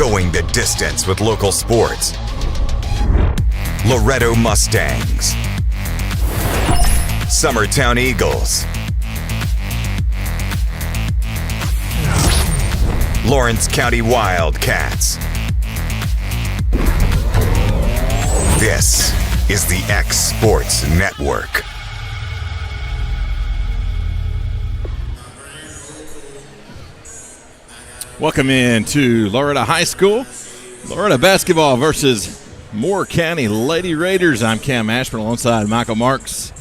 going the distance with local sports. Loretto Mustangs, Summertown Eagles, Lawrence County Wildcats. This is the X Sports Network. Welcome in to Loretto High School. Loretto basketball versus Moore County Lady Raiders. I'm Cam Ashburn alongside Michael Marks.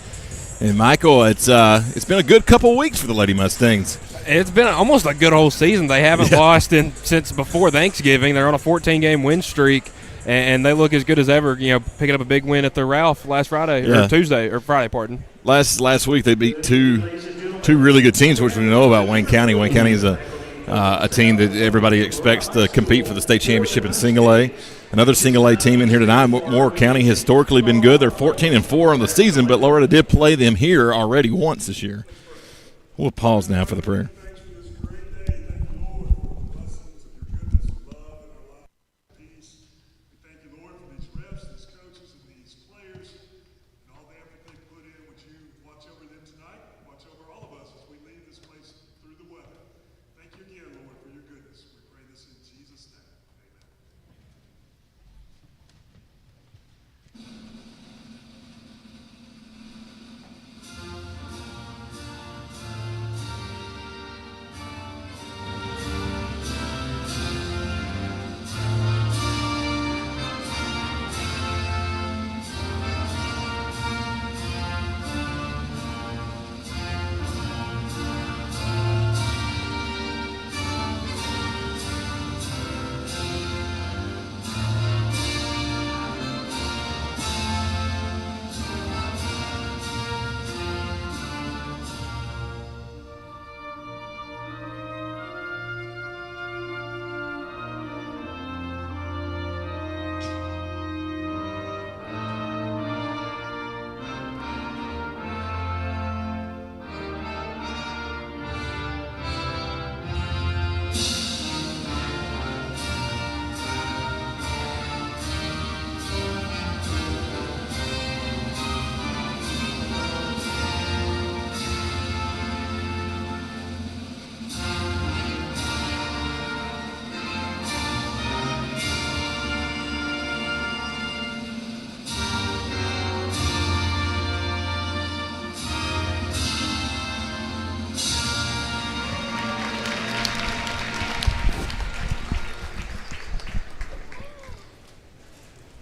And Michael, it's been a good couple weeks for the Lady Mustangs. It's been almost a good whole season. They haven't lost since before Thanksgiving. They're on a 14-game win streak, and they look as good as ever. You know, picking up a big win at the Ralph last Friday or Friday. Pardon. Last week they beat two really good teams, which we know about Wayne County. Wayne County is a team that everybody expects to compete for the state championship in single A. Another single A team in here tonight. Moore County historically been good. They're 14-4 on the season, but Loretto did play them here already once this year. We'll pause now for the prayer.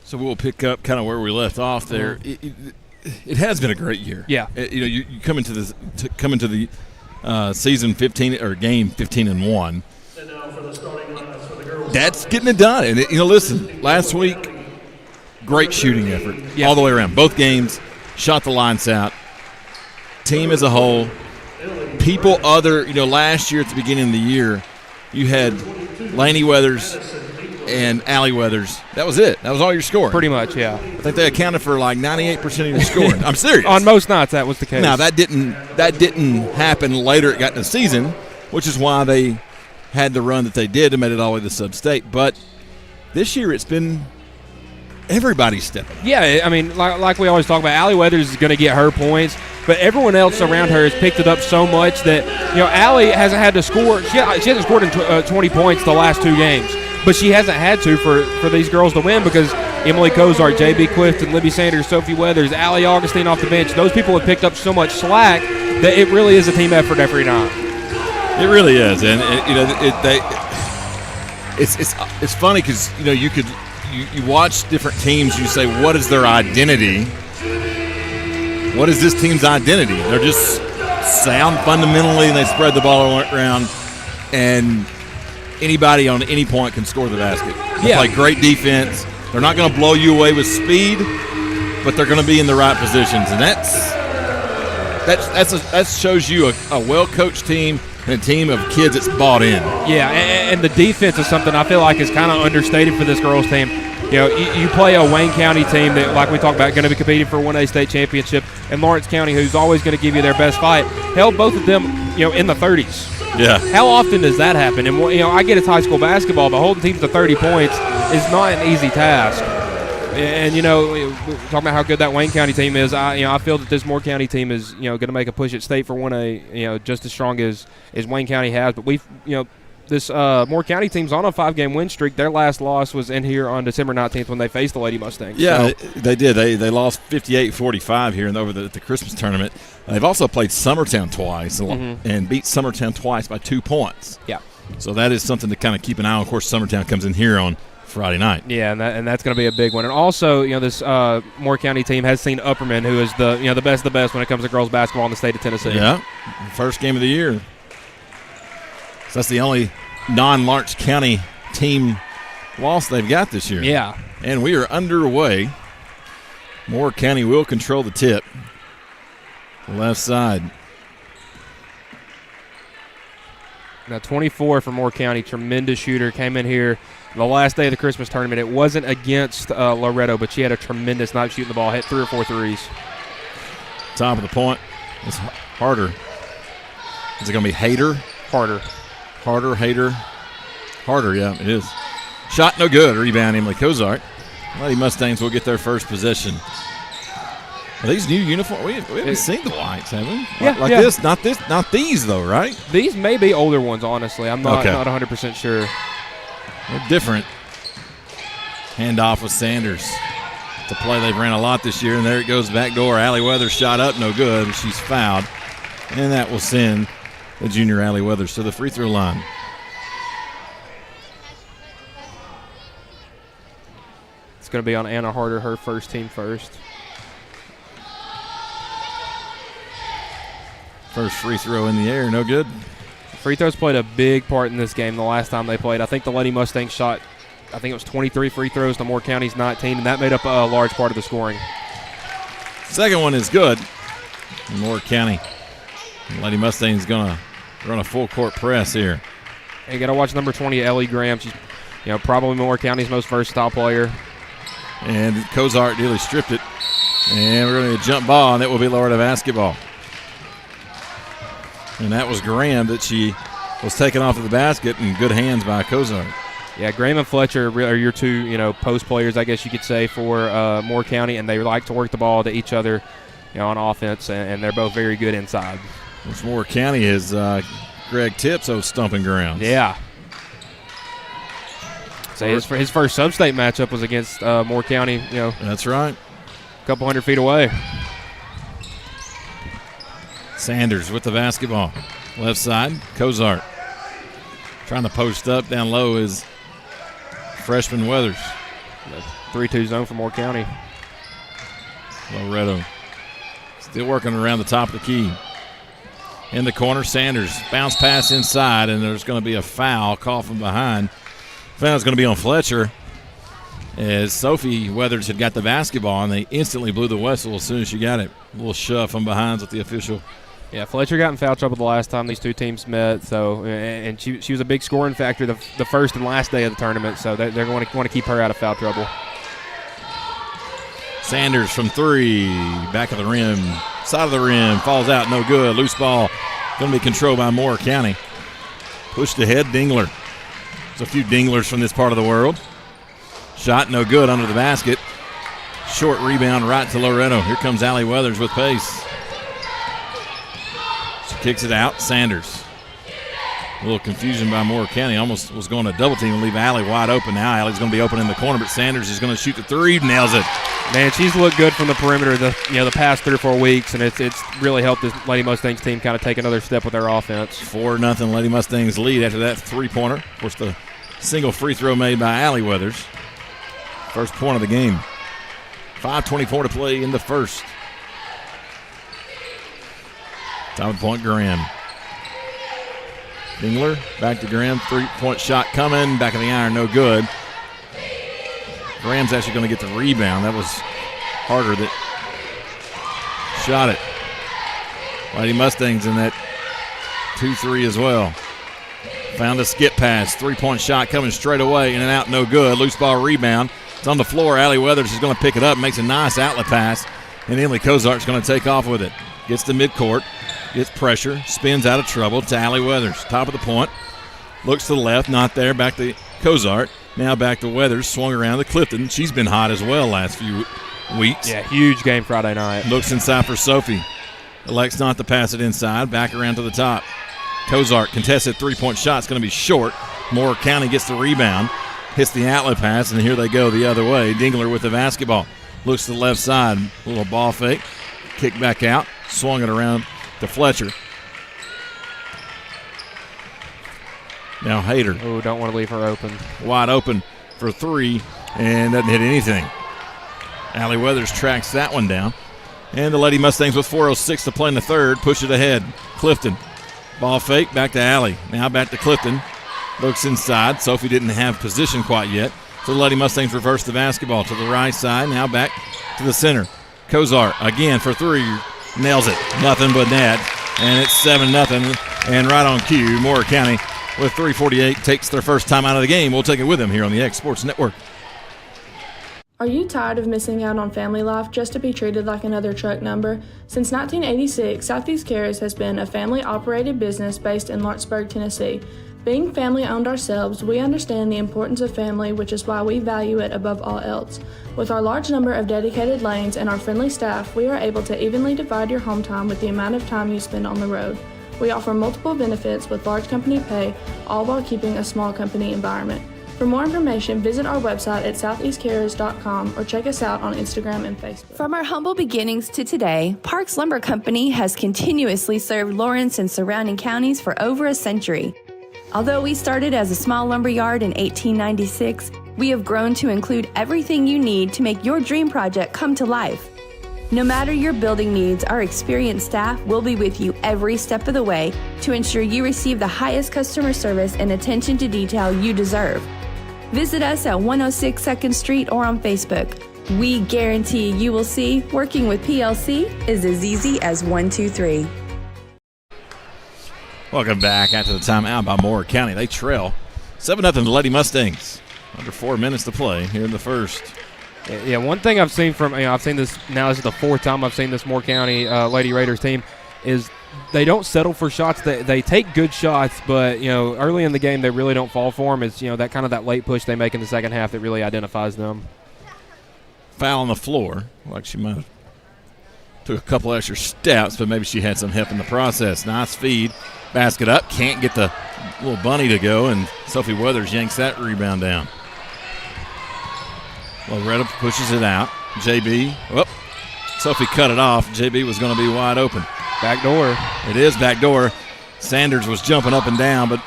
So we'll pick up kind of where we left off there. It has been a great year. Yeah. You come into the season 15 or game 15-1. That's getting it done. And listen, last week, great shooting effort all the way around. Both games shot the lights out. Team as a whole. People last year at the beginning of the year, you had Laney Weathers and Allie Weathers. That was it. That was all your scoring. Pretty much, yeah. I think they accounted for like 98% of your scoring. I'm serious. On most nights, that was the case. Now, that didn't happen later. It got in the season, which is why they had the run that they did and made it all the way to sub-state. But this year, it's been everybody's stepping. Yeah, I mean, like we always talk about, Allie Weathers is going to get her points, but everyone else around her has picked it up so much that, Allie hasn't had to score. She hasn't scored in 20 points the last two games. But she hasn't had to for these girls to win because Emily Cozart, J.B. Clifton, Libby Sanders, Sophie Weathers, Allie Augustine off the bench, those people have picked up so much slack that it really is a team effort every night. It really is. And it's funny because, you watch different teams, you say, what is their identity? What is this team's identity? They're just sound fundamentally, and they spread the ball around, and anybody on any point can score the basket. They play great defense. They're not going to blow you away with speed, but they're going to be in the right positions, and that shows you a well-coached team and a team of kids that's bought in. Yeah, and the defense is something I feel like is kind of understated for this girls' team. You play a Wayne County team that, like we talked about, going to be competing for a 1A state championship, and Lawrence County, who's always going to give you their best fight. Hell, both of them in the 30s. Yeah. How often does that happen? And I get it's high school basketball, but holding teams to 30 points is not an easy task. And talking about how good that Wayne County team is, I feel that this Moore County team is going to make a push at state for 1A, just as strong as Wayne County has. But this Moore County team's on a 5-game win streak. Their last loss was in here on December 19th when they faced the Lady Mustangs. Yeah, they did. They lost 58-45 here over the Christmas tournament. They've also played Summertown twice and beat Summertown twice by 2 points. Yeah. So that is something to kind of keep an eye on. Of course, Summertown comes in here on Friday night. Yeah, and that's going to be a big one. And also, this Moore County team has seen Upperman, who is the best of the best when it comes to girls basketball in the state of Tennessee. Yeah, first game of the year. So that's the only non-Lawrence County team loss they've got this year. Yeah. And we are underway. Moore County will control the tip. Left side. Now 24 for Moore County, tremendous shooter, came in here the last day of the Christmas tournament. It wasn't against Loretto, but she had a tremendous night shooting the ball, hit 3 or 4 threes. Top of the point. It's harder. Is it going to be Hader? Harder, yeah, it is. Shot no good. Rebound, Emily Cozart. Lady Mustangs will get their first possession. Are these new uniforms? We haven't seen the whites, have we? Yeah, this? Not these though, right? These may be older ones, honestly. I'm not 100% sure. They're different. Handoff with Sanders. It's a play they've ran a lot this year, and there it goes back door. Allie Weathers shot up, no good. She's fouled, and that will send the junior Allie Weathers to the free throw line. It's going to be on Anna Harder, her first team first. First free throw in the air, no good. Free throws played a big part in this game the last time they played. I think the Lady Mustangs shot, I think it was 23 free throws to Moore County's 19, and that made up a large part of the scoring. Second one is good. Moore County. Lady Mustangs going to run a full court press here. And you got to watch number 20, Ellie Graham. She's probably Moore County's most versatile player. And Cozart nearly stripped it. And we're going to get a jump ball, and it will be Loretto basketball. And that was Graham that she was taken off of the basket, and good hands by Cozart. Yeah, Graham and Fletcher are your two, post players, I guess you could say, for Moore County, and they like to work the ball to each other, on offense, and they're both very good inside. Which Moore County is Greg Tipso's stomping grounds. Yeah. So his first sub-state matchup was against Moore County, That's right. A couple hundred feet away. Sanders with the basketball. Left side, Cozart. Trying to post up down low is freshman Weathers. 3-2 zone for Moore County. Loretto still working around the top of the key. In the corner, Sanders. Bounce pass inside, and there's going to be a foul call from behind. Foul's going to be on Fletcher as Sophie Weathers had got the basketball, and they instantly blew the whistle as soon as she got it. A little shove from behind with the official. Yeah, Fletcher got in foul trouble the last time these two teams met, so and she was a big scoring factor the first and last day of the tournament, so they're going to want to keep her out of foul trouble. Sanders from 3, back of the rim, side of the rim, falls out, no good. Loose ball, going to be controlled by Moore County. Pushed ahead, Dingler. There's a few Dinglers from this part of the world. Shot no good under the basket. Short rebound right to Loretto. Here comes Allie Weathers with pace. She kicks it out. Sanders. A little confusion by Moore County. Almost was going to double team and leave Allie wide open. Now Allie's going to be open in the corner, but Sanders is going to shoot the 3. Nails it. Man, she's looked good from the perimeter the past 3 or 4 weeks, and it's really helped this Lady Mustangs team kind of take another step with their offense. 4-0 Lady Mustangs lead after that 3-pointer. Of course, the single free throw made by Allie Weathers. First point of the game. 5:24 to play in the first. Top of the point, Graham. Dingler back to Graham. 3-point shot coming. Back of the iron, no good. Graham's actually going to get the rebound. That was Harder that shot it. Lady Mustangs in that 2-3 as well. Found a skip pass. 3-point shot coming straight away. In and out, no good. Loose ball rebound. It's on the floor. Allie Weathers is going to pick it up. Makes a nice outlet pass. And Emily Cozart's going to take off with it. Gets to midcourt. gets pressure, spins out of trouble to Allie Weathers. Top of the point, looks to the left, not there, back to Cozart. Now back to Weathers, swung around to Clifton. She's been hot as well last few weeks. Yeah, huge game Friday night. Looks inside for Sophie. Elects not to pass it inside, back around to the top. Cozart, contested three-point shot, it's going to be short. Moore County gets the rebound, hits the outlet pass, and here they go the other way. Dingler with the basketball. Looks to the left side, a little ball fake, kick back out, swung it around to Fletcher. Now Hayter. Oh, don't want to leave her open. Wide open for three, and doesn't hit anything. Allie Weathers tracks that one down. And the Lady Mustangs with 4:06 to play in the third, push it ahead. Clifton, ball fake, back to Allie. Now back to Clifton. Looks inside. Sophie didn't have position quite yet. So the Lady Mustangs reverse the basketball to the right side. Now back to the center. Cozart again for three. Nails it. Nothing but net. And it's 7-0. And right on cue, Moore County with 3:48 takes their first time out of the game. We'll take it with them here on the X Sports Network. Are you tired of missing out on family life just to be treated like another truck number? Since 1986, Southeast Cares has been a family-operated business based in Lawrenceburg, Tennessee. Being family-owned ourselves, we understand the importance of family, which is why we value it above all else. With our large number of dedicated lanes and our friendly staff, we are able to evenly divide your home time with the amount of time you spend on the road. We offer multiple benefits with large company pay, all while keeping a small company environment. For more information, visit our website at southeastcarriers.com or check us out on Instagram and Facebook. From our humble beginnings to today, Parks Lumber Company has continuously served Lawrence and surrounding counties for over a century. Although we started as a small lumber yard in 1896, we have grown to include everything you need to make your dream project come to life. No matter your building needs, our experienced staff will be with you every step of the way to ensure you receive the highest customer service and attention to detail you deserve. Visit us at 106 2nd Street or on Facebook. We guarantee you will see working with PLC is as easy as 1, 2, 3. Welcome back after the timeout by Moore County. They trail 7-0 the Lady Mustangs. Under 4 minutes to play here in the first. Yeah, one thing I've seen from, I've seen this, now this is the fourth time I've seen this Moore County Lady Raiders team, is they don't settle for shots. They take good shots, but, early in the game they really don't fall for them. It's, that kind of that late push they make in the second half that really identifies them. Foul on the floor. Like she might have took a couple extra steps, but maybe she had some help in the process. Nice feed. Basket up. Can't get the little bunny to go, and Sophie Weathers yanks that rebound down. Loretta pushes it out. JB. Whoop. Sophie cut it off. JB was going to be wide open. Back door. It is back door. Sanders was jumping up and down, but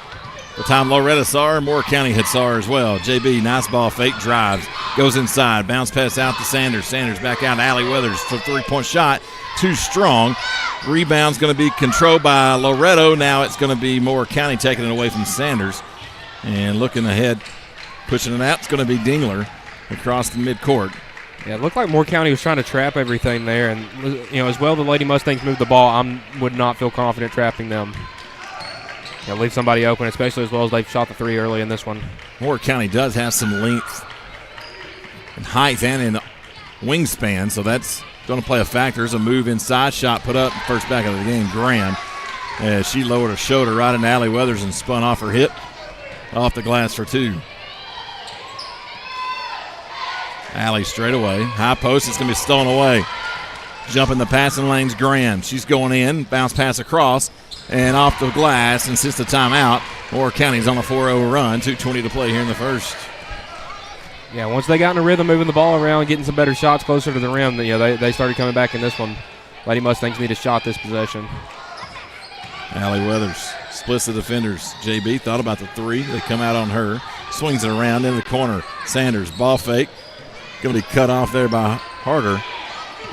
the time Loretta saw her, Moore County had saw her as well. JB, nice ball, fake drives, goes inside, bounce pass out to Sanders. Sanders back out to Allie Weathers for three-point shot. Too strong. Rebound's going to be controlled by Loretto. Now it's going to be Moore County taking it away from Sanders. And looking ahead, pushing it out, it's going to be Dingler across the midcourt. Yeah, it looked like Moore County was trying to trap everything there. And, as well the Lady Mustangs moved the ball, I would not feel confident trapping them. Leave somebody open, especially as well as they've shot the three early in this one. Moore County does have some length and height and in wingspan, so that's going to play a factor. There's a move inside, shot put up, first back of the game, Graham. As she lowered her shoulder right into Allie Weathers and spun off her hip, off the glass for two. Allie straight away. High post, it's going to be stolen away. Jumping the passing lanes, Graham. She's going in, bounce pass across, and off the glass. And since the timeout, Moore County's on a 4-0 run. 2:20 to play here in the first. Yeah, once they got in a rhythm, moving the ball around, getting some better shots closer to the rim, they started coming back in this one. Lady Mustangs need a shot this possession. Allie Weathers splits the defenders. JB thought about the three. They come out on her. Swings it around in the corner. Sanders, ball fake. Going to be cut off there by Harder.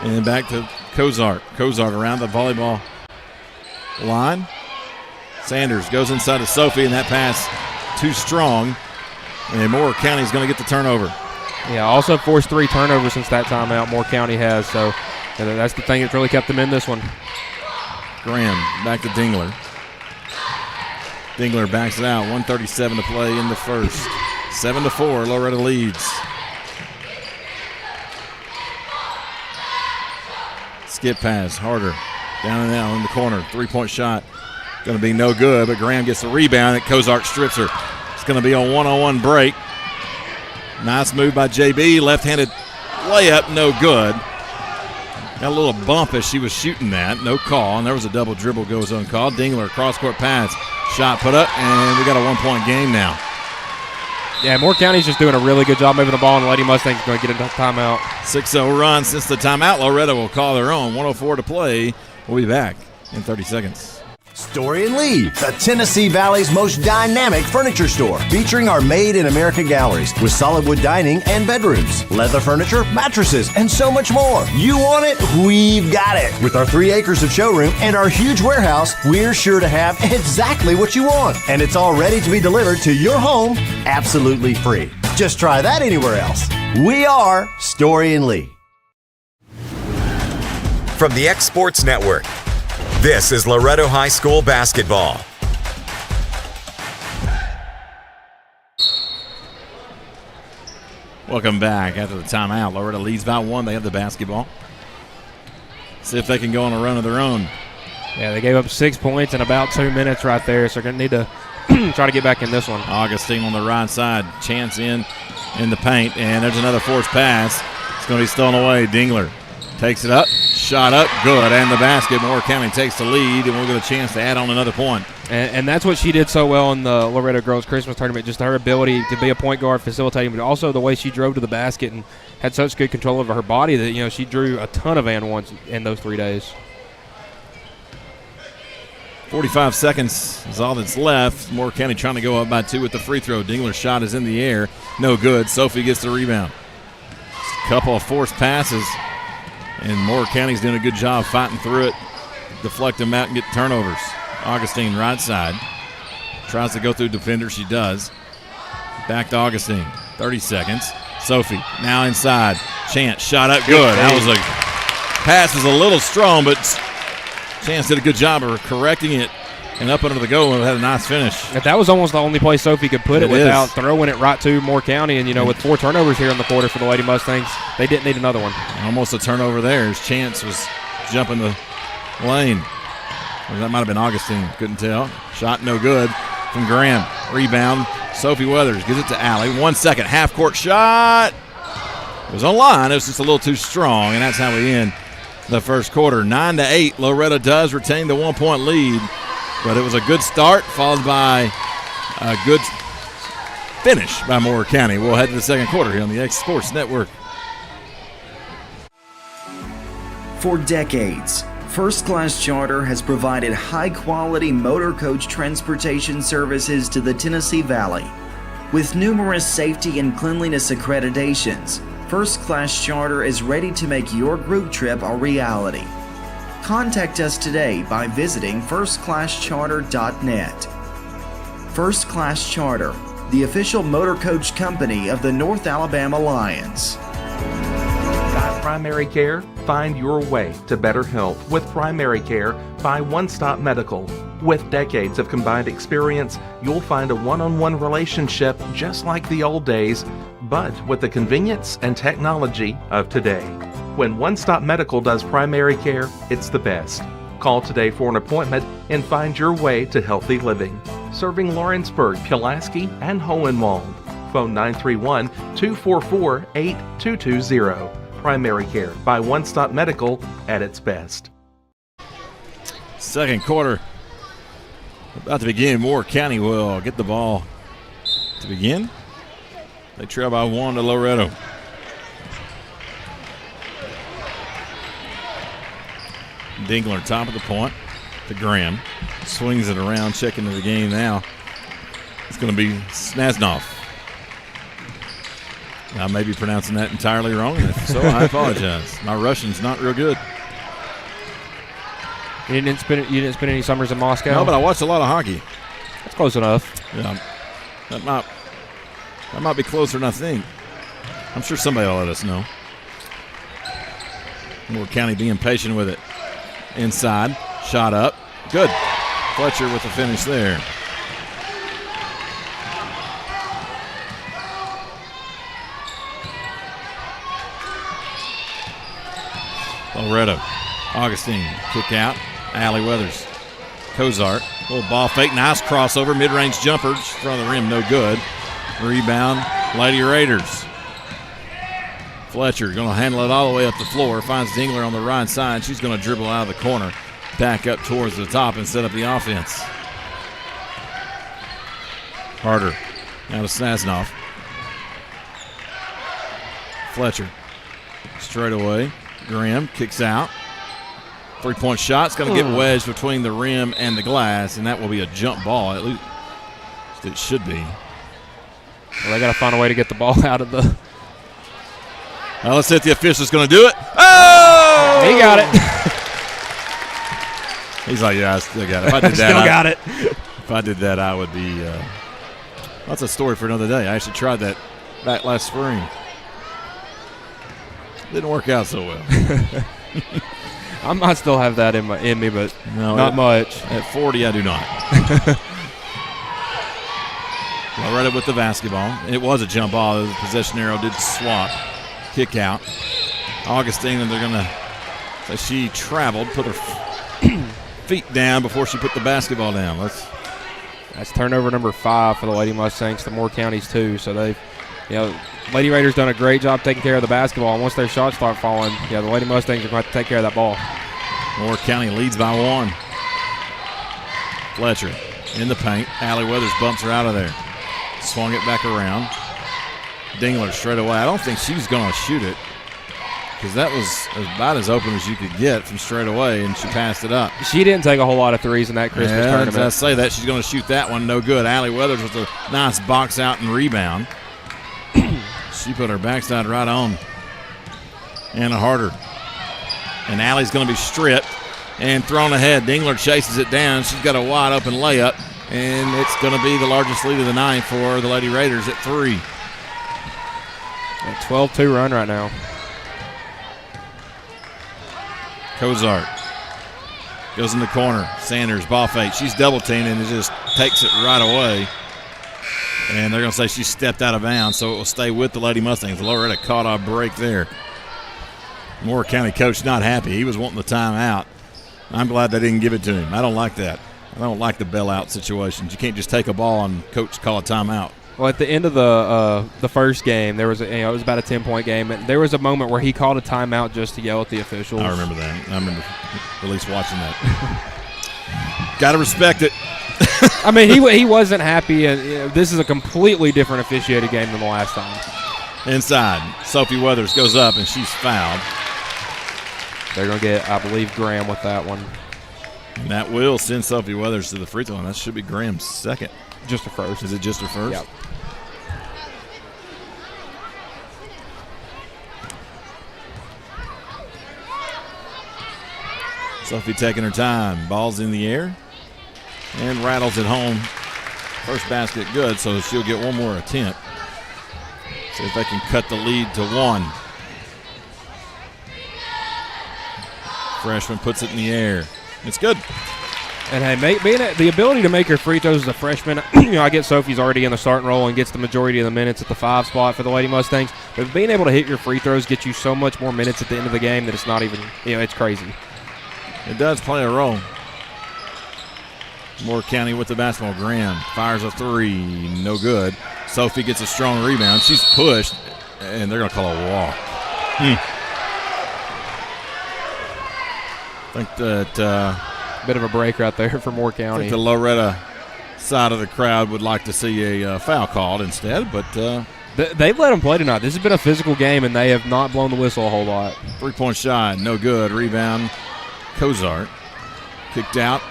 And back to Cozart. Cozart around the volleyball line. Sanders goes inside to Sophie, and that pass too strong. And Moore County's going to get the turnover. Yeah, also forced 3 turnovers since that timeout Moore County has. So that's the thing that's really kept them in this one. Graham back to Dingler. Dingler backs it out. 1:37 to play in the first. 7-4, Loretta leads. Skip pass, Harder. Down and out in the corner. 3-point shot. Going to be no good, but Graham gets the rebound, and Kozart strips her. It's going to be a one-on-one break. Nice move by JB. Left-handed layup, no good. Got a little bump as she was shooting that. No call, and there was a double dribble goes uncalled. Dingler, cross-court pass. Shot put up, and we got a one-point game now. Yeah, Moore County's just doing a really good job moving the ball, and the Lady Mustangs going to get a timeout. 6-0 run since the timeout. Loretto will call their own. 1:04 to play. We'll be back in 30 seconds. Story and Lee, the Tennessee Valley's most dynamic furniture store, featuring our Made in America galleries with solid wood dining and bedrooms, leather furniture, mattresses, and so much more. You want it? We've got it. With our 3 acres of showroom and our huge warehouse, we're sure to have exactly what you want. And it's all ready to be delivered to your home absolutely free. Just try that anywhere else. We are Story and Lee. From the X Sports Network, this is Loretto High School basketball. Welcome back after the timeout. Loretto leads by 1. They have the basketball. See if they can go on a run of their own. Yeah, they gave up 6 points in about 2 minutes right there, so they're going to need to try to get back in this one. Augustine on the right side. Chance in the paint, and there's another forced pass. It's going to be stolen away. Dingler takes it up, shot up, good, and the basket. Moore County takes the lead, and we'll get a chance to add on another point. And that's what she did so well in the Loretto Girls Christmas Tournament, just her ability to be a point guard facilitating, but also the way she drove to the basket and had such good control over her body that, you know, she drew a ton of and ones in those 3 days. 45 seconds is all that's left. Moore County trying to go up by 2 with the free throw. Dingler's shot is in the air. No good. Sophie gets the rebound. Couple of forced passes. And Moore County's doing a good job fighting through it, deflect them out and get turnovers. Augustine right side. Tries to go through defender. She does. Back to Augustine. 30 seconds. Sophie now inside. Chance shot up good. That was a pass was a little strong, but Chance did a good job of correcting it and up under the goal and had a nice finish. That was almost the only place Sophie could put it without throwing it right to Moore County. And, you know, with 4 turnovers here in the quarter for the Lady Mustangs, they didn't need another one. Almost a turnover there as Chance was jumping the lane. Or that might have been Augustine. Couldn't tell. Shot no good from Graham. Rebound. Sophie Weathers gives it to Allie. 1 second. Half-court shot. It was on line. It was just a little too strong, and that's how we end the first quarter. 9-8. Loretto does retain the 1-point lead. But it was a good start, followed by a good finish by Moore County. We'll head to the second quarter here on the X Sports Network. For decades, First Class Charter has provided high-quality motor coach transportation services to the Tennessee Valley. With numerous safety and cleanliness accreditations, First Class Charter is ready to make your group trip a reality. Contact us today by visiting firstclasscharter.net. First Class Charter, the official motor coach company of the North Alabama Lions. Got primary care? Find your way to better health with primary care by One Stop Medical. With decades of combined experience, you'll find a one-on-one relationship just like the old days, but with the convenience and technology of today. When One Stop Medical does primary care, it's the best. Call today for an appointment and find your way to healthy living. Serving Lawrenceburg, Pulaski, and Hohenwald. Phone 931-244-8220. Primary care by One Stop Medical at its best. Second quarter about to begin. Moore County will get the ball to begin. They trail by 1 to Loretto. Dingler, top of the point to Graham. Swings it around, checking to the game now. It's going to be Snaznov. I may be pronouncing that entirely wrong, and if so, I apologize. My Russian's not real good. You didn't spend any summers in Moscow? No, but I watched a lot of hockey. That's close enough. Yeah, that might be closer than I think. I'm sure somebody will let us know. Moore County being patient with it. Inside, shot up. Good. Fletcher with the finish there. Loretto Augustine, kick out. Allie Weathers. Cozart, little ball fake, nice crossover, mid-range jumper, just in front of the rim, no good. Rebound, Lady Raiders. Fletcher going to handle it all the way up the floor, finds Dingler on the right side. She's going to dribble out of the corner, back up towards the top and set up the offense. Harder, now to Sasnoff. Fletcher, straight away. Graham kicks out. Three-point shot's going to get wedged between the rim and the glass, and that will be a jump ball. At least it should be. Well, they got to find a way to get the ball out of the. Well, let's see if the official's going to do it. Oh! He got it. He's like, yeah, I still got it. If I did that, still got it. If I did that, I would be. That's a story for another day. I actually tried that back last spring. Didn't work out so well. I might still have that in me, but not much. At 40, I do not. Loretta with the basketball. It was a jump ball. The possession arrow did swap. Kick out. Augustine, and they're going to say she traveled, put her feet down before she put the basketball down. That's turnover number 5 for the Lady Mustangs. The Moore Counties too. So they've, Lady Raiders done a great job taking care of the basketball. And once their shots start falling, the Lady Mustangs are going to have to take care of that ball. Moore County leads by 1. Fletcher in the paint. Allie Weathers bumps her out of there. Swung it back around. Dingler straight away. I don't think she's going to shoot it because that was about as open as you could get from straight away, and she passed it up. She didn't take a whole lot of threes in that Christmas tournament. I say that. She's going to shoot that one. No good. Allie Weathers with a nice box out and rebound. She put her backside right on. Anna Harder. And Allie's going to be stripped and thrown ahead. Dingler chases it down. She's got a wide open layup, and it's going to be the largest lead of the night for the Lady Raiders at 3. A 12-2 run right now. Cozart goes in the corner. Sanders, ball fake. She's double teamed and it just takes it right away. And they're going to say she stepped out of bounds, so it will stay with the Lady Mustangs. Loretta caught a break there. Moore County coach not happy. He was wanting the timeout. I'm glad they didn't give it to him. I don't like that. I don't like the bailout situations. You can't just take a ball and coach call a timeout. Well, at the end of the first game, there was it was about a 10-point game, and there was a moment where he called a timeout just to yell at the officials. I remember that. I remember at least watching that. Got to respect it. I mean, he wasn't happy, and this is a completely different officiated game than the last time. Inside, Sophie Weathers goes up, and she's fouled. They're going to get, I believe, Graham with that one. And that will send Sophie Weathers to the free throw line. That should be Graham's second. Just her first. Is it just her first? Yep. Sophie taking her time. Ball's in the air and rattles it home. First basket good, so she'll get one more attempt. See if they can cut the lead to 1. Freshman puts it in the air. It's good. And hey, being the ability to make her free throws as a freshman, I get Sophie's already in the starting role and gets the majority of the minutes at the 5 spot for the Lady Mustangs. But being able to hit your free throws gets you so much more minutes at the end of the game that it's not even, it's crazy. It does play a role. Moore County with the basketball. Graham fires a 3, no good. Sophie gets a strong rebound. She's pushed, and they're going to call a walk. I think that bit of a break right there for Moore County. I think the Loretta side of the crowd would like to see a foul called instead, but they've let them play tonight. This has been a physical game, and they have not blown the whistle a whole lot. 3-point shot, no good. Rebound, Cozart. Kicked out.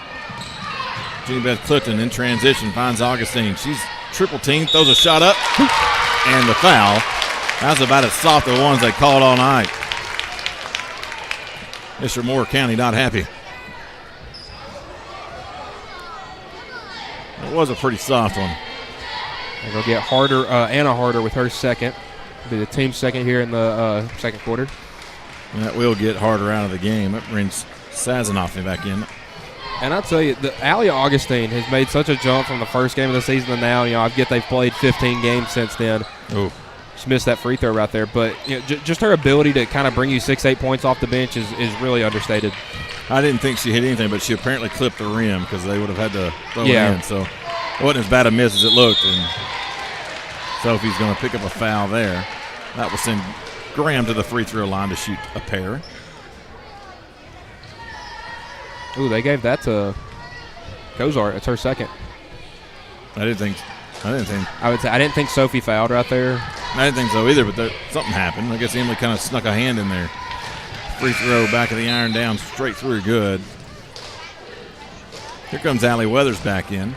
Jenny Beth Clifton in transition finds Augustine. She's triple team, throws a shot up, and the foul. That's about as soft as the ones they called all night. Mr. Moore County not happy. It was a pretty soft one. They're going to get Harder, Anna Harder with her second. Be the team second here in the second quarter. And that will get Harder out of the game. That brings Sazanoff back in. And I'll tell you, the Allie Augustine has made such a jump from the first game of the season to now. I get they've played 15 games since then. Oh. She missed that free throw right there. But just her ability to kind of bring you 6-8 points off the bench is really understated. I didn't think she hit anything, but she apparently clipped the rim because they would have had to throw it in. So it wasn't as bad a miss as it looked. And Sophie's going to pick up a foul there. That will send Graham to the free throw line to shoot a pair. Ooh, they gave that to Kozart. It's her second. I didn't think. I would say I didn't think Sophie fouled right there. I didn't think so either, but something happened. I guess Emily kind of snuck a hand in there. Free throw, back of the iron, down straight through, good. Here comes Allie Weathers back in.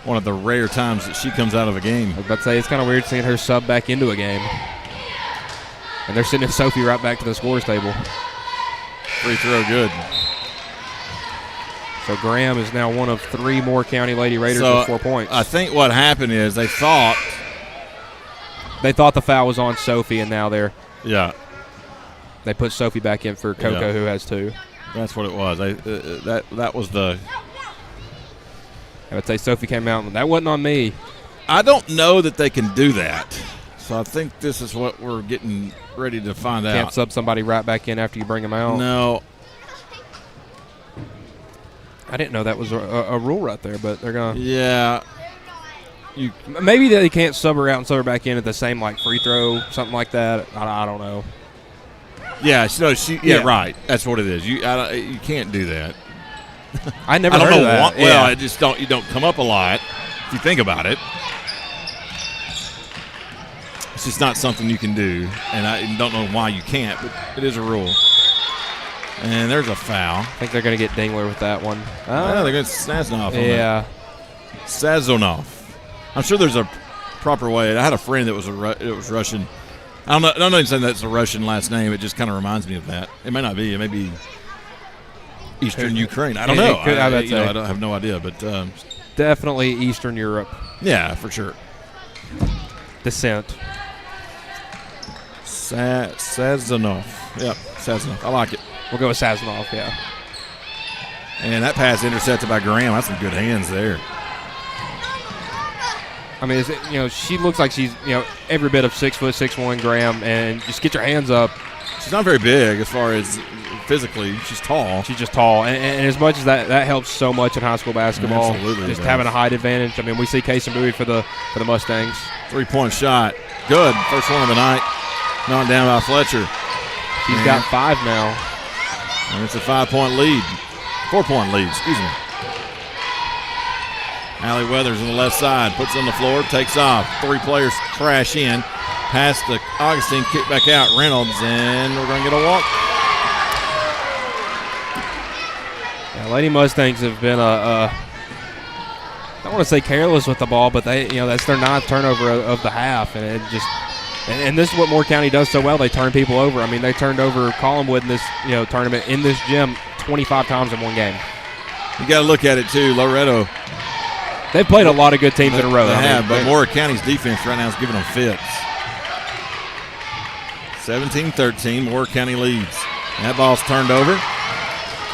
One of the rare times that she comes out of a game. I was about to say, it's kind of weird seeing her sub back into a game. And they're sending Sophie right back to the scores table. Free throw, good. So Graham is now one of 3 more County Lady Raiders with 4 points. I think what happened is they thought the foul was on Sophie, and now they put Sophie back in for Coco, who has 2. That's what it was. That was the. I would say Sophie came out, and that wasn't on me. I don't know that they can do that. So I think this is what we're getting ready to find out. Can't sub somebody right back in after you bring them out. No. I didn't know that was a rule right there, but they're going to. Yeah. Maybe they can't sub her out and sub her back in at the same free throw, something like that. I don't know. Yeah, right. That's what it is. You can't do that. I never heard of that. Well, I just you don't come up a lot if you think about it. It's just not something you can do, and I don't know why you can't, but it is a rule. And there's a foul. I think they're going to get Dingler with that one. They're going to Sazonov. Yeah. Sazonov. I'm sure there's a proper way. I had a friend that was Russian. I'm not even saying that's a Russian last name. It just kind of reminds me of that. It may not be. It may be Eastern Ukraine. I don't know. I don't have no idea, but definitely Eastern Europe. Yeah, for sure. Descent. Sazonov. Yep, Sazonov. I like it. We'll go with Sazonov, yeah. And that pass intercepted by Graham. That's some good hands there. I mean, she looks like she's, every bit of 6', 6'1", Graham, and just get your hands up. She's not very big as far as physically. She's tall. She's just tall, and as much as that helps so much in high school basketball. Absolutely, just having a height advantage. I mean, we see Casey Bowie for the Mustangs. 3-point shot, good. First one of the night, knocked down by Fletcher. She's got 5 now. And it's a 5-point lead. 4-point lead, excuse me. Allie Weathers on the left side, puts it on the floor, takes off. 3 players crash in. Pass to Augustine, kick back out. Reynolds, and we're going to get a walk. Yeah, Lady Mustangs have been I don't want to say careless with the ball, but they, that's their 9th turnover of the half, and it just. And this is what Moore County does so well. They turn people over. I mean, they turned over Collinwood in this tournament in this gym 25 times in one game. You got to look at it too. Loretto. They've played a lot of good teams in a row. They have, but Moore County's defense right now is giving them fits. 17-13, Moore County leads. That ball's turned over.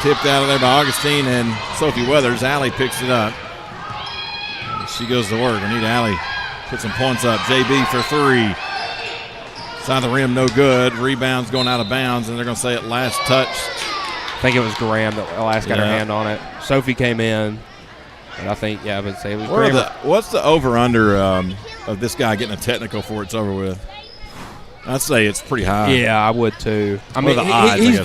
Tipped out of there by Augustine and Sophie Weathers. Allie picks it up. She goes to work. I need Allie put some points up. JB for 3. Side of the rim, no good. Rebound's going out of bounds, and they're going to say it last touched. I think it was Graham that last got her hand on it. Sophie came in, and I think, I would say it was Graham. What's the over-under of this guy getting a technical before it's over with? I'd say it's pretty high. Yeah, I would too. I mean, odds, he's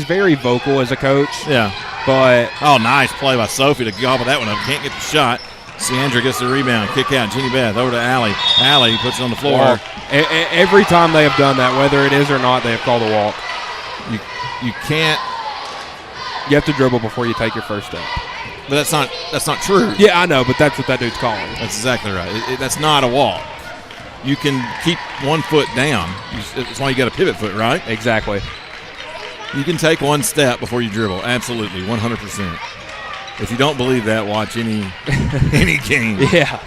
very vocal as a coach. Yeah. But nice play by Sophie to gobble that one up. Can't get the shot. Sandra gets the rebound. Kick out. Jenny Beth over to Allie. Allie puts it on the floor. Well, every time they have done that, whether it is or not, they have called a walk. You can't. You have to dribble before you take your first step. But that's not true. Yeah, I know, but that's what that dude's calling. That's exactly right. That's not a walk. You can keep 1 foot down. That's why you got a pivot foot, right? Exactly. You can take 1 step before you dribble. Absolutely, 100%. If you don't believe that, watch any game. Yeah.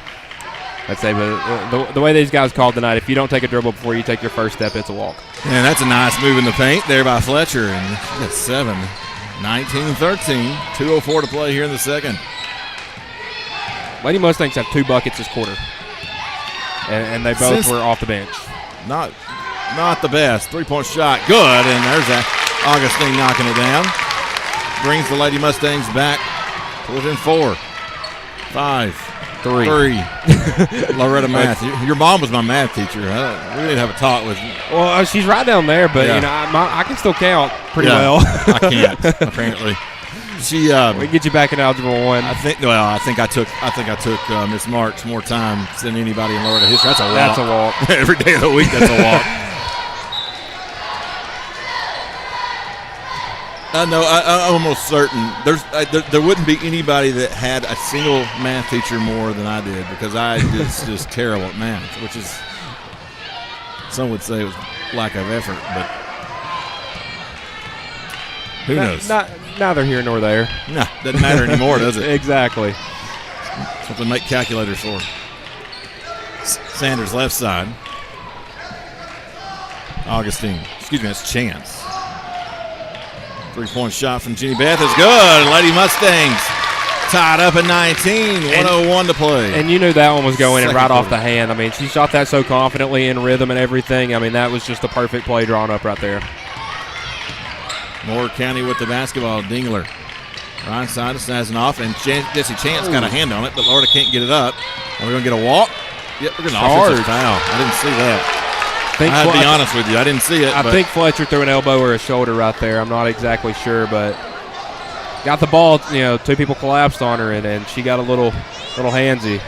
I'd say, but the way these guys called tonight, if you don't take a dribble before you take your first step, it's a walk. And that's a nice move in the paint there by Fletcher. And that's 7. 19-13. 2:04 to play here in the second. Lady Mustangs have 2 buckets this quarter. And they both were off the bench. not the best. 3-point shot, good, and there's Augustine knocking it down. Brings the Lady Mustangs back to within 4, 5, 3. Loretta Math. Your mom was my math teacher. We didn't have a talk with. Well, she's right down there, but I can still count pretty well. I can't apparently. We can get you back in Algebra 1. I think I took Miss Marks more time than anybody in Loretta history. That's a walk. That's a walk. Every day of the week, that's a walk. I know. I'm almost certain there wouldn't be anybody that had a single math teacher more than I did, because I was just terrible at math, which is, some would say it was lack of effort, but who knows? Neither here nor there. No, doesn't matter anymore, does it? Exactly. Something to make calculators for. Sanders left side. Augustine. Excuse me, that's Chance. 3-point shot from Jenny Beth is good. Lady Mustangs tied up at 19. 1:01 to play. And you knew that one was going in right off the hand. I mean, she shot that so confidently in rhythm and everything. I mean, that was just a perfect play drawn up right there. Moore County with the basketball. Dingler. Right side of Sazanoff, and Jesse Chance got a hand on it, but Loretta can't get it up. Are we going to get a walk? Yep, we're going to offensive foul. I didn't see that. I have to be honest with you. I didn't see it. I think Fletcher threw an elbow or a shoulder right there. I'm not exactly sure, but got the ball. Two people collapsed on her, and she got a little handsy.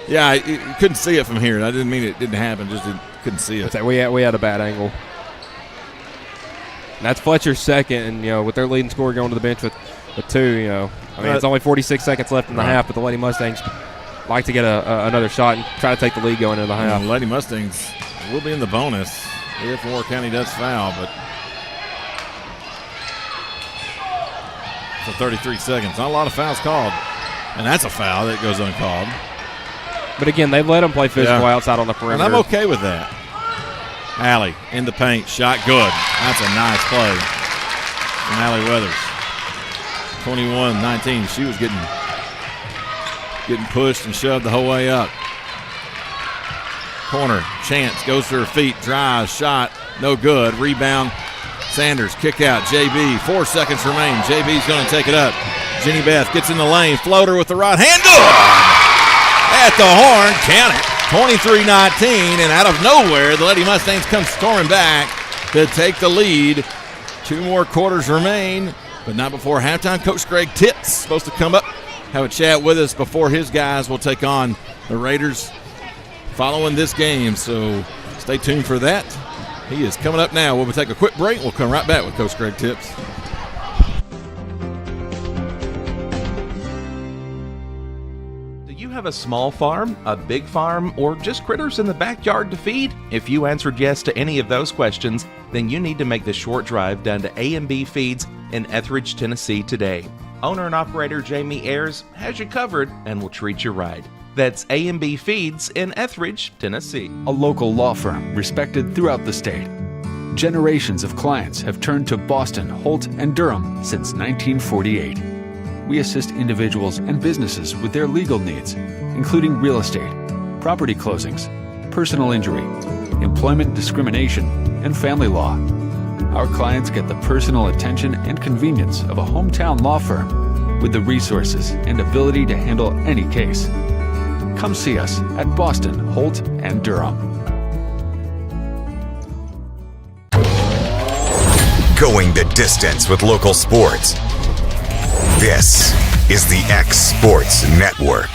Yeah, you couldn't see it from here. I didn't mean it didn't happen. Just couldn't see it. We had a bad angle. And that's Fletcher's second, and with their leading scorer going to the bench with 2, I mean, it's only 46 seconds left in the half, but the Lady Mustangs like to get another shot and try to take the lead going into the half. The Lady Mustangs will be in the bonus if Moore County does foul, but for 33 seconds. Not a lot of fouls called, and that's a foul that goes uncalled. But again, they let them play physical outside on the perimeter. And I'm okay with that. Allie in the paint, shot good. That's a nice play from Allie Weathers. 21-19. She was getting pushed and shoved the whole way up. Corner, Chance goes to her feet, drives, shot, no good. Rebound, Sanders, kick out, JB. 4 seconds remain. JB's going to take it up. Jenny Beth gets in the lane, floater with the right hand, good! At the horn, count it. 23-19, and out of nowhere, the Lady Mustangs come storming back to take the lead. 2 more quarters remain, but not before halftime. Coach Greg Tips supposed to come up, have a chat with us before his guys will take on the Raiders following this game. So stay tuned for that. He is coming up now. We'll take a quick break. We'll come right back with Coach Greg Tips. Have a small farm, a big farm, or just critters in the backyard to feed? If you answered yes to any of those questions, then you need to make the short drive down to A&B Feeds in Etheridge, Tennessee today. Owner and operator Jamie Ayers has you covered and will treat you right. That's A&B Feeds in Etheridge, Tennessee. A local law firm respected throughout the state. Generations of clients have turned to Boston, Holt, and Durham since 1948. We assist individuals and businesses with their legal needs, including real estate, property closings, personal injury, employment discrimination, and family law. Our clients get the personal attention and convenience of a hometown law firm with the resources and ability to handle any case. Come see us at Boston, Holt, and Durham. Going the distance with local sports. This is the X Sports Network.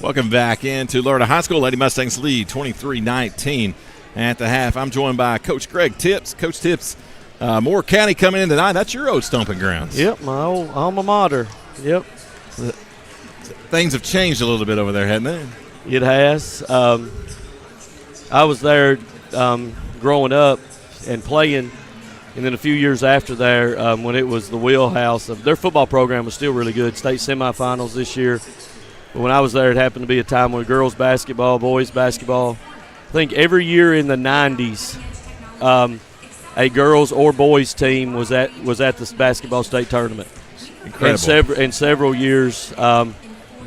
Welcome back into Loretta High School. Lady Mustangs lead 23-19 at the half. I'm joined by Coach Greg Tips. Coach Tips, Moore County coming in tonight. That's your old stomping grounds. Yep, my old alma mater. Yep. Things have changed a little bit over there, haven't they? It has. I was there growing up and playing, and then a few years after there, when it was the wheelhouse of their football program was still really good. State semifinals this year. But when I was there, it happened to be a time when girls basketball, boys basketball. I think every year in the 90s, a girls or boys team was at the basketball state tournament. Incredible. And several years,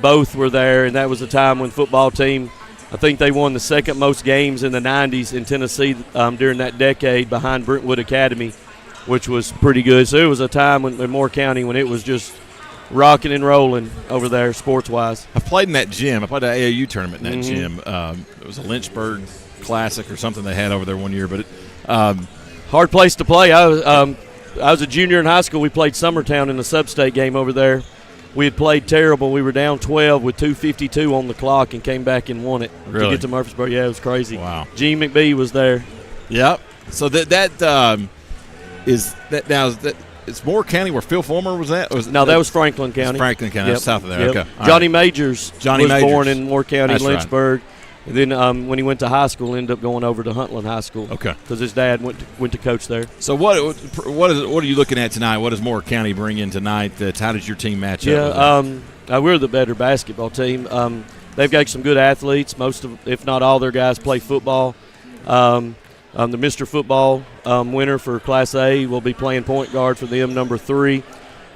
both were there, and that was a time when football team, I think they won the second most games in the 90s in Tennessee during that decade behind Brentwood Academy, which was pretty good. So it was a time in Moore County when it was just rocking and rolling over there sports-wise. I've played in that gym. I played an AAU tournament in that gym. It was a Lynchburg Classic or something they had over there one year. But hard place to play. I was a junior in high school. We played Summertown in the sub-state game over there. We had played terrible. We were down 12 with 2:52 on the clock and came back and won it to get to Murfreesboro. Yeah, it was crazy. Wow. Gene McBee was there. Yep. So it's Moore County where Phil Fulmer was at? That was Franklin County. Franklin County, yep. South of there. Yep. Okay. Johnny Majors was born in Moore County, That's Lynchburg. Right. And then when he went to high school, ended up going over to Huntland High School. Okay. Because his dad went to coach there. So what are you looking at tonight? What does Moore County bring in tonight? How does your team match up? We're the better basketball team. They've got some good athletes. Most of, if not all, their guys play football. The Mr. Football winner for Class A will be playing point guard for them, number 3.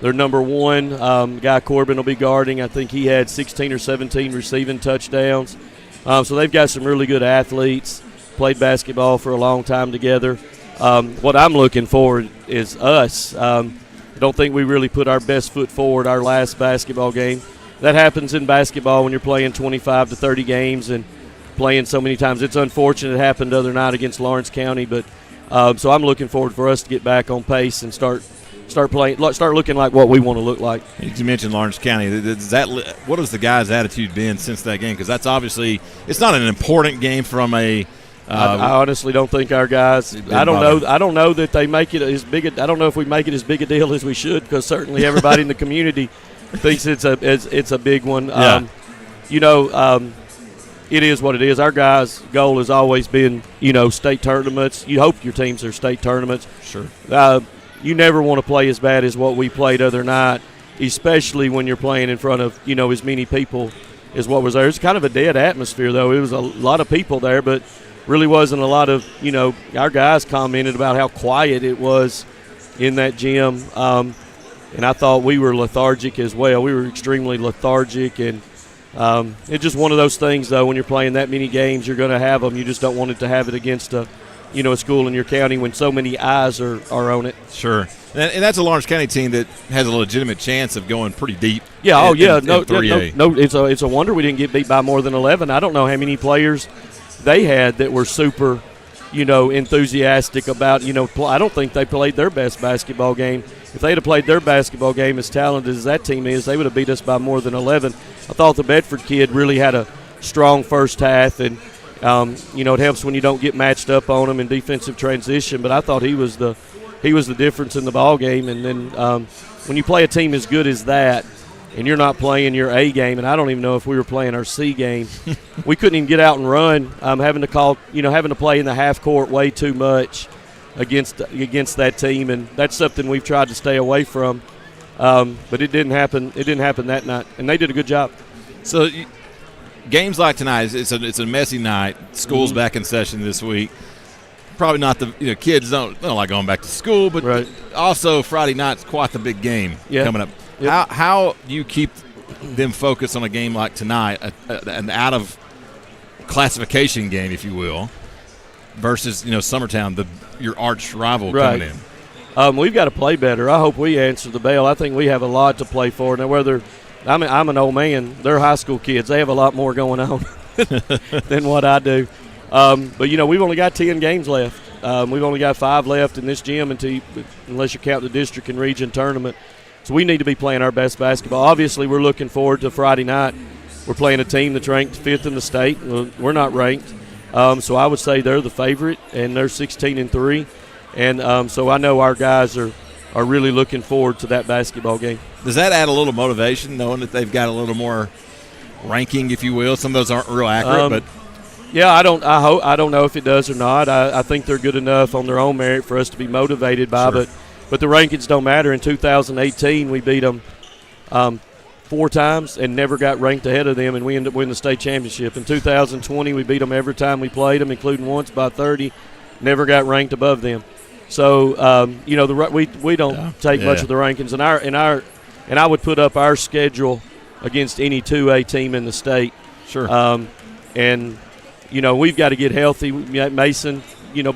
Their number 1, Guy Corbin, will be guarding. I think he had 16 or 17 receiving touchdowns. So they've got some really good athletes, played basketball for a long time together. What I'm looking for is us. I don't think we really put our best foot forward our last basketball game. That happens in basketball when you're playing 25 to 30 games and playing so many times. It's unfortunate it happened the other night against Lawrence County, but so I'm looking forward for us to get back on pace and start looking like what we want to look like. You mentioned Lawrence County. What has the guys' attitude been since that game? Because that's obviously it's not an important game from a. I honestly don't think our guys. I don't know that they make it as big. I don't know if we make it as big a deal as we should, because certainly everybody in the community thinks it's a big one. Yeah. It is what it is. Our guys' goal has always been, state tournaments. You hope your teams are state tournaments. Sure. You never want to play as bad as what we played other night, especially when you're playing in front of, as many people as what was there. It's kind of a dead atmosphere, though. It was a lot of people there, but really wasn't a lot of, our guys commented about how quiet it was in that gym. And I thought we were lethargic as well. We were extremely lethargic, and it's just one of those things, though, when you're playing that many games, you're going to have them. You just don't want it to have it against a school in your county when so many eyes are on it. Sure. And that's a Lawrence County team that has a legitimate chance of going pretty deep. Yeah, in 3A. It's a wonder we didn't get beat by more than 11. I don't know how many players they had that were super, enthusiastic about, I don't think they played their best basketball game. If they'd have played their basketball game as talented as that team is, they would have beat us by more than 11. I thought the Bedford kid really had a strong first half, and it helps when you don't get matched up on him in defensive transition. But I thought he was the difference in the ball game. And then when you play a team as good as that, and you're not playing your A game, and I don't even know if we were playing our C game, we couldn't even get out and run. Having to play in the half court way too much against that team, and that's something we've tried to stay away from. But it didn't happen. It didn't happen that night, and they did a good job. So. Games like tonight, it's a messy night. School's back in session this week. Probably not the kids don't like going back to school, but right. Also Friday night's quite the big game coming up. Yep. How do you keep them focused on a game like tonight, an out of classification game, if you will, versus Summertown, your arch rival coming in? We've got to play better. I hope we answer the bell. I think we have a lot to play for. Now, whether I'm an old man. They're high school kids. They have a lot more going on than what I do. But, we've only got 10 games left. We've only got 5 left in this gym unless you count the district and region tournament. So we need to be playing our best basketball. Obviously, we're looking forward to Friday night. We're playing a team that's ranked 5th in the state. We're not ranked. So I would say they're the favorite, and they're 16-3. And so I know our guys are really looking forward to that basketball game. Does that add a little motivation, knowing that they've got a little more ranking, if you will? Some of those aren't real accurate, but yeah, I don't know if it does or not. I think they're good enough on their own merit for us to be motivated by. Sure. But the rankings don't matter. In 2018, we beat them 4 times and never got ranked ahead of them, and we ended up winning the state championship. In 2020, we beat them every time we played them, including once by 30. Never got ranked above them. So we don't take much of the rankings, and I would put up our schedule against any 2A team in the state. Sure. And, we've got to get healthy. Mason,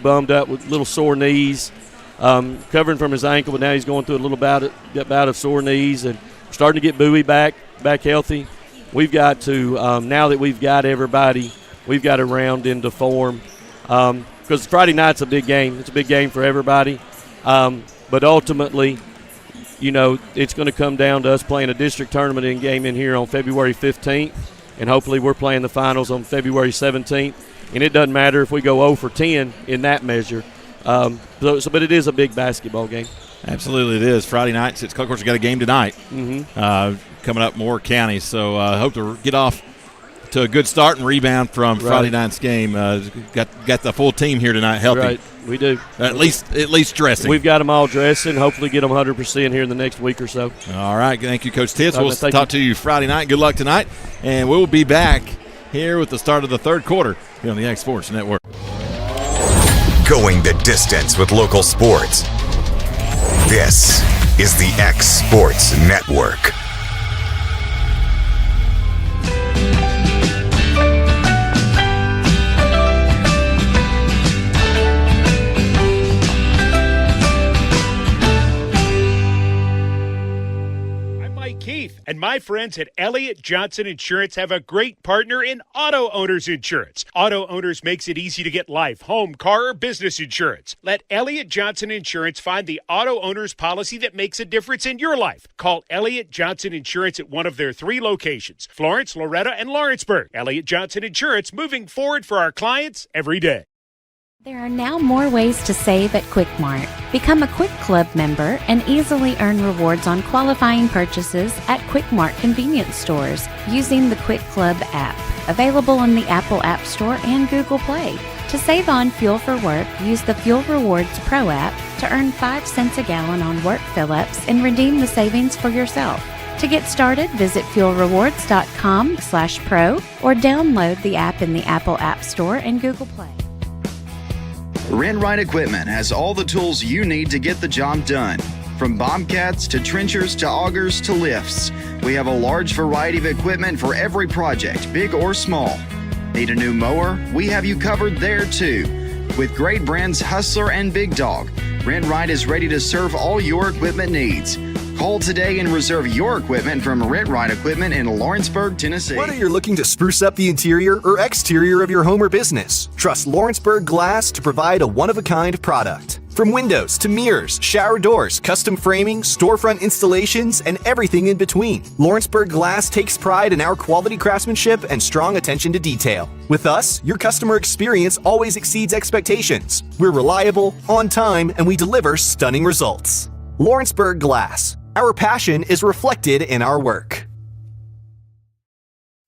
bummed up with little sore knees, covering from his ankle, but now he's going through a little bout of sore knees, and starting to get Bowie back healthy. We've got to, now that we've got everybody, we've got to round into form. Because Friday night's a big game. It's a big game for everybody. But ultimately, it's going to come down to us playing a district tournament game in here on February 15th, and hopefully we're playing the finals on February 17th. And it doesn't matter if we go 0 for 10 in that measure. But it is a big basketball game. Absolutely, it is. Friday night, of course, we got a game tonight coming up Moore County. So I hope to get off to a good start and rebound from Friday night's game. Got the full team here tonight healthy. Right, we do. At least dressing. We've got them all dressing. Hopefully get them 100% here in the next week or so. All right. Thank you, Coach Titz. We'll talk to you Friday night. Good luck tonight. And we'll be back here with the start of the third quarter here on the X Sports Network. Going the distance with local sports. This is the X Sports Network. Keith and my friends at Elliott Johnson Insurance have a great partner in Auto Owners Insurance. Auto Owners makes it easy to get life, home, car, or business insurance. Let Elliott Johnson Insurance find the Auto Owners policy that makes a difference in your life. Call Elliott Johnson Insurance at one of their 3 locations, Florence, Loretta, and Lawrenceburg. Elliott Johnson Insurance, moving forward for our clients every day. There are now more ways to save at QuickMart. Become a Quick Club member and easily earn rewards on qualifying purchases at QuickMart convenience stores using the Quick Club app, available on the Apple App Store and Google Play. To save on fuel for work, use the Fuel Rewards Pro app to earn 5 cents a gallon on work fill-ups and redeem the savings for yourself. To get started, visit fuelrewards.com/pro or download the app in the Apple App Store and Google Play. Rent Right Equipment has all the tools you need to get the job done. From bobcats to trenchers to augers to lifts, we have a large variety of equipment for every project, big or small. Need a new mower? We have you covered there too. With great brands Hustler and Big Dog, Rent Right is ready to serve all your equipment needs. Call today and reserve your equipment from Rent Right Equipment in Lawrenceburg, Tennessee. Whether you're looking to spruce up the interior or exterior of your home or business, trust Lawrenceburg Glass to provide a one-of-a-kind product. From windows to mirrors, shower doors, custom framing, storefront installations, and everything in between, Lawrenceburg Glass takes pride in our quality craftsmanship and strong attention to detail. With us, your customer experience always exceeds expectations. We're reliable, on time, and we deliver stunning results. Lawrenceburg Glass. Our passion is reflected in our work.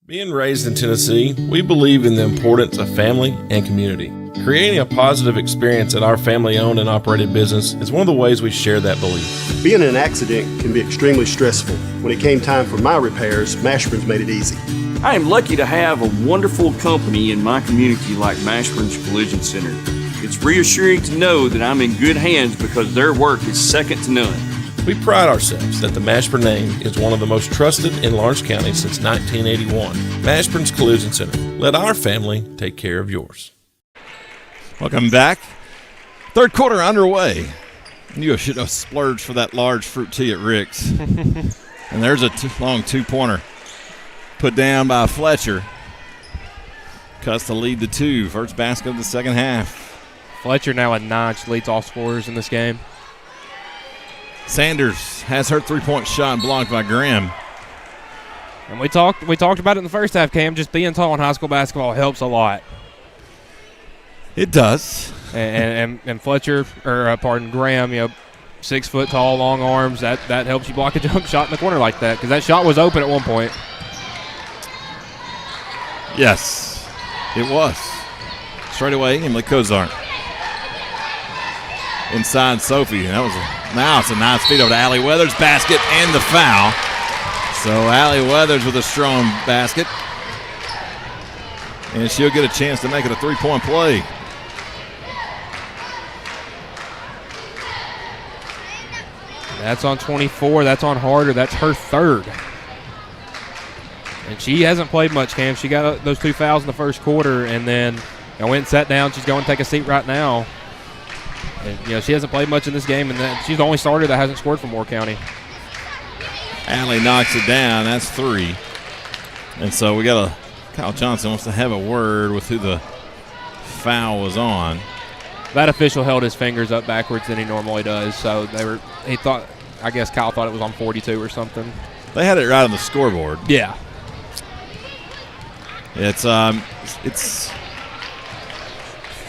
Being raised in Tennessee, we believe in the importance of family and community. Creating a positive experience at our family-owned and operated business is one of the ways we share that belief. Being in an accident can be extremely stressful. When it came time for my repairs, Mashburn's made it easy. I am lucky to have a wonderful company in my community like Mashburn's Collision Center. It's reassuring to know that I'm in good hands because their work is second to none. We pride ourselves that the Mashburn name is one of the most trusted in Lawrence County since 1981. Mashburn's Collision Center. Let our family take care of yours. Welcome back. Third quarter underway. You should have splurged for that large fruit tea at Rick's. And there's a long two-pointer put down by Fletcher. Cuts the lead to 2. First basket of the second half. Fletcher now at 9. She leads all scorers in this game. Sanders has her three-point shot blocked by Graham. And we talked about it in the first half, Cam. Just being tall in high school basketball helps a lot. It does. And Fletcher, Graham, 6 foot tall, long arms. That helps you block a jump shot in the corner like that because that shot was open at one point. Yes, it was. Straight away, Emily Cozart. Inside Sophie. Now it's a nice feed over to Allie Weathers. Basket and the foul. So Allie Weathers with a strong basket. And she'll get a chance to make it a three-point play. That's on 24. That's on Harder. That's her third. And she hasn't played much, Cam. She got those 2 fouls in the first quarter, and then went and sat down. She's going to take a seat right now. And, she hasn't played much in this game, and she's the only starter that hasn't scored for Moore County. Allie knocks it down. That's 3. And so we got Kyle Johnson wants to have a word with who the foul was on. That official held his fingers up backwards than he normally does, so I guess Kyle thought it was on 42 or something. They had it right on the scoreboard. Yeah. It's if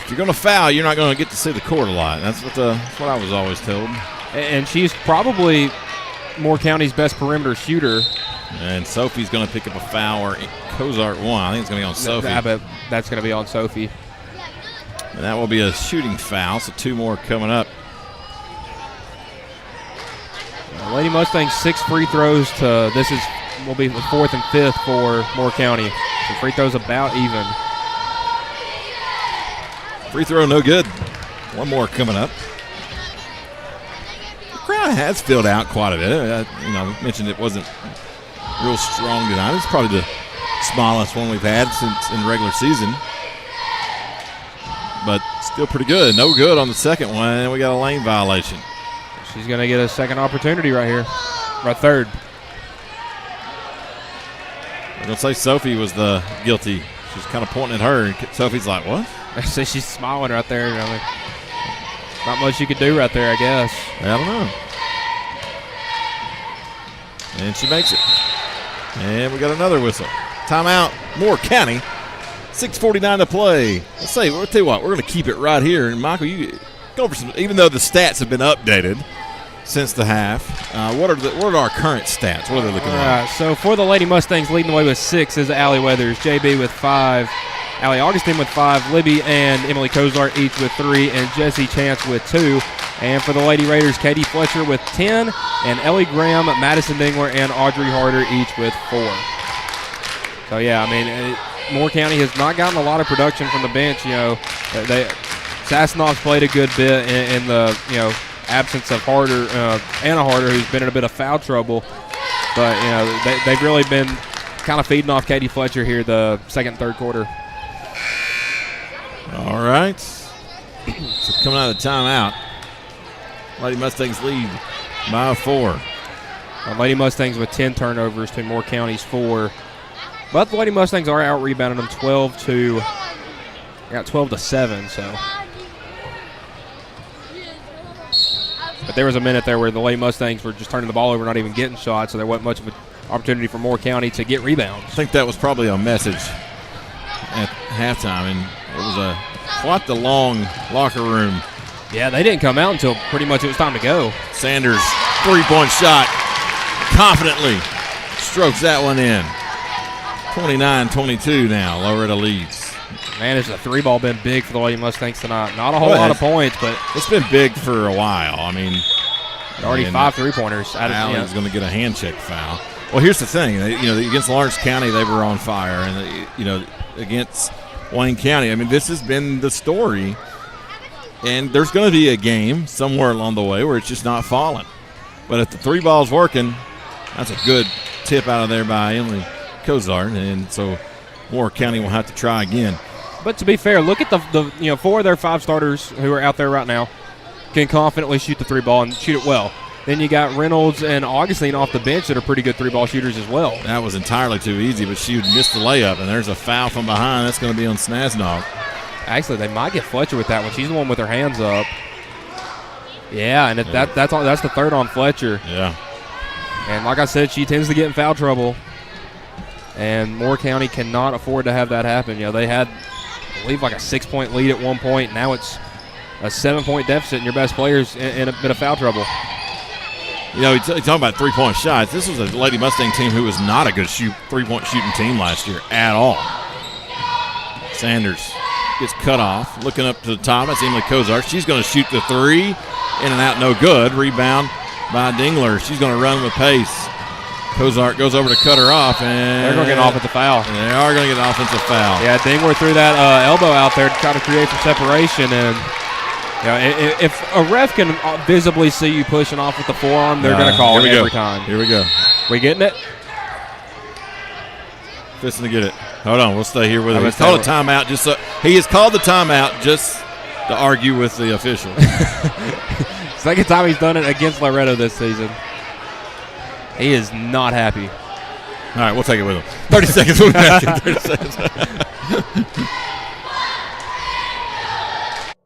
you're going to foul, you're not going to get to see the court a lot. That's what I was always told. And she's probably Moore County's best perimeter shooter. And Sophie's going to pick up a foul, or Cozart won. I think it's going to be on Sophie. I bet that's going to be on Sophie. And that will be a shooting foul, so 2 more coming up. Lady Mustangs 6 free throws to will be the 4th and 5th for Moore County. So free throws about even. Free throw no good. 1 more coming up. The crowd has filled out quite a bit. I mentioned it wasn't real strong tonight. It's probably the smallest one we've had since in the regular season. But still pretty good. No good on the second one, and we got a lane violation. She's going to get a second opportunity right here. Right, third. I'm going to say Sophie was the guilty. She's kind of pointing at her, and Sophie's like, what? I say she's smiling right there. Not much you could do right there, I guess. I don't know. And she makes it. And we got another whistle. Timeout, Moore County. 6:49 to play. I'll tell you what, we're going to keep it right here. And Michael, you go over some. Even though the stats have been updated since the half, what are our current stats? What are they looking like? So for the Lady Mustangs, leading the way with 6 is Allie Weathers, JB with 5, Allie Augustine with 5, Libby and Emily Cozart each with 3, and Jessie Chance with 2. And for the Lady Raiders, Katie Fletcher with 10, and Ellie Graham, Madison Dingler, and Audrey Harder each with 4. So yeah, I mean, Moore County has not gotten a lot of production from the bench. Sassanov's played a good bit in the absence of Harder, Anna Harder, who's been in a bit of foul trouble. But they've really been kind of feeding off Katie Fletcher here the second and third quarter. All right. So coming out of the timeout, Lady Mustangs lead by 4. Lady Mustangs with 10 turnovers to Moore County's 4. But the Lady Mustangs are out rebounding them 12 to 7. So, but there was a minute there where the Lady Mustangs were just turning the ball over, not even getting shots, so there wasn't much of an opportunity for Moore County to get rebounds. I think that was probably a message at halftime, and it was quite the long locker room. Yeah, they didn't come out until pretty much it was time to go. Sanders, 3-point shot, confidently strokes that one in. 29-22 now, Loretta leads. Man, has the 3-ball been big for the Lady Mustangs tonight? Not a whole lot of points, but it's been big for a while. I mean, already 5 3-pointers. Allen's going to get a hand check foul. Well, here's the thing. Against Lawrence County, they were on fire, and against Wayne County, I mean, this has been the story. And there's going to be a game somewhere along the way where it's just not falling. But if the 3-ball's working, that's a good tip out of there by Emily Cozart, and so Moore County will have to try again. But to be fair, look at the 4 of their 5 starters who are out there right now can confidently shoot the 3-ball and shoot it well. Then you got Reynolds and Augustine off the bench that are pretty good 3-ball shooters as well. That was entirely too easy, but she missed the layup, and there's a foul from behind. That's going to be on Snasnog. Actually, they might get Fletcher with that one. She's the one with her hands up. Yeah, and that's the 3rd on Fletcher. Yeah. And like I said, she tends to get in foul trouble. And Moore County cannot afford to have that happen. They had, I believe, like a 6-point lead at one point. Now it's a 7-point deficit, and your best player's in a bit of foul trouble. You talking about 3-point shots. This was a Lady Mustang team who was not a good 3-point shooting team last year at all. Sanders gets cut off. Looking up to the top, that's Emily Cozart. She's going to shoot the 3. In and out, no good. Rebound by Dingler. She's going to run with pace. Cozart goes over to cut her off, and they're going to get an offensive foul. They are going to get an offensive foul. Yeah, Dingler threw that elbow out there to try to create some separation, and if a ref can visibly see you pushing off with the forearm, they're going to call it every time. Here we go. We getting it? Fisting to get it. Hold on, we'll stay here with him. He's called a timeout he has called the timeout just to argue with the official. Second time he's done it against Loretto this season. He is not happy. All right, we'll take it with him. 30 seconds. We'll be back in 30 seconds.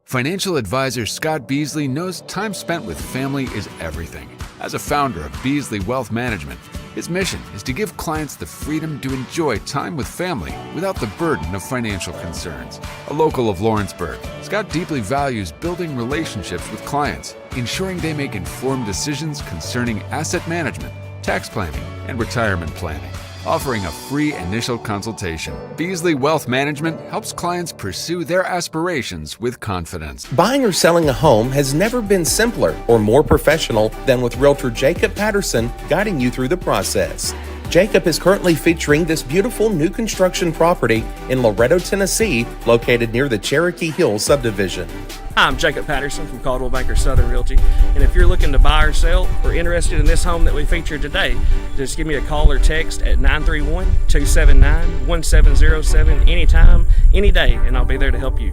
Financial advisor Scott Beasley knows time spent with family is everything. As a founder of Beasley Wealth Management, his mission is to give clients the freedom to enjoy time with family without the burden of financial concerns. A local of Lawrenceburg, Scott deeply values building relationships with clients, ensuring they make informed decisions concerning asset management, tax planning, and retirement planning. Offering a free initial consultation, Beasley Wealth Management helps clients pursue their aspirations with confidence. Buying or selling a home has never been simpler or more professional than with Realtor Jacob Patterson guiding you through the process. Jacob is currently featuring this beautiful new construction property in Loretto, Tennessee, located near the Cherokee Hill subdivision. I'm Jacob Patterson from Caldwell Banker Southern Realty, and if you're looking to buy or sell or interested in this home that we featured today, just give me a call or text at 931-279-1707 anytime, any day, and I'll be there to help you.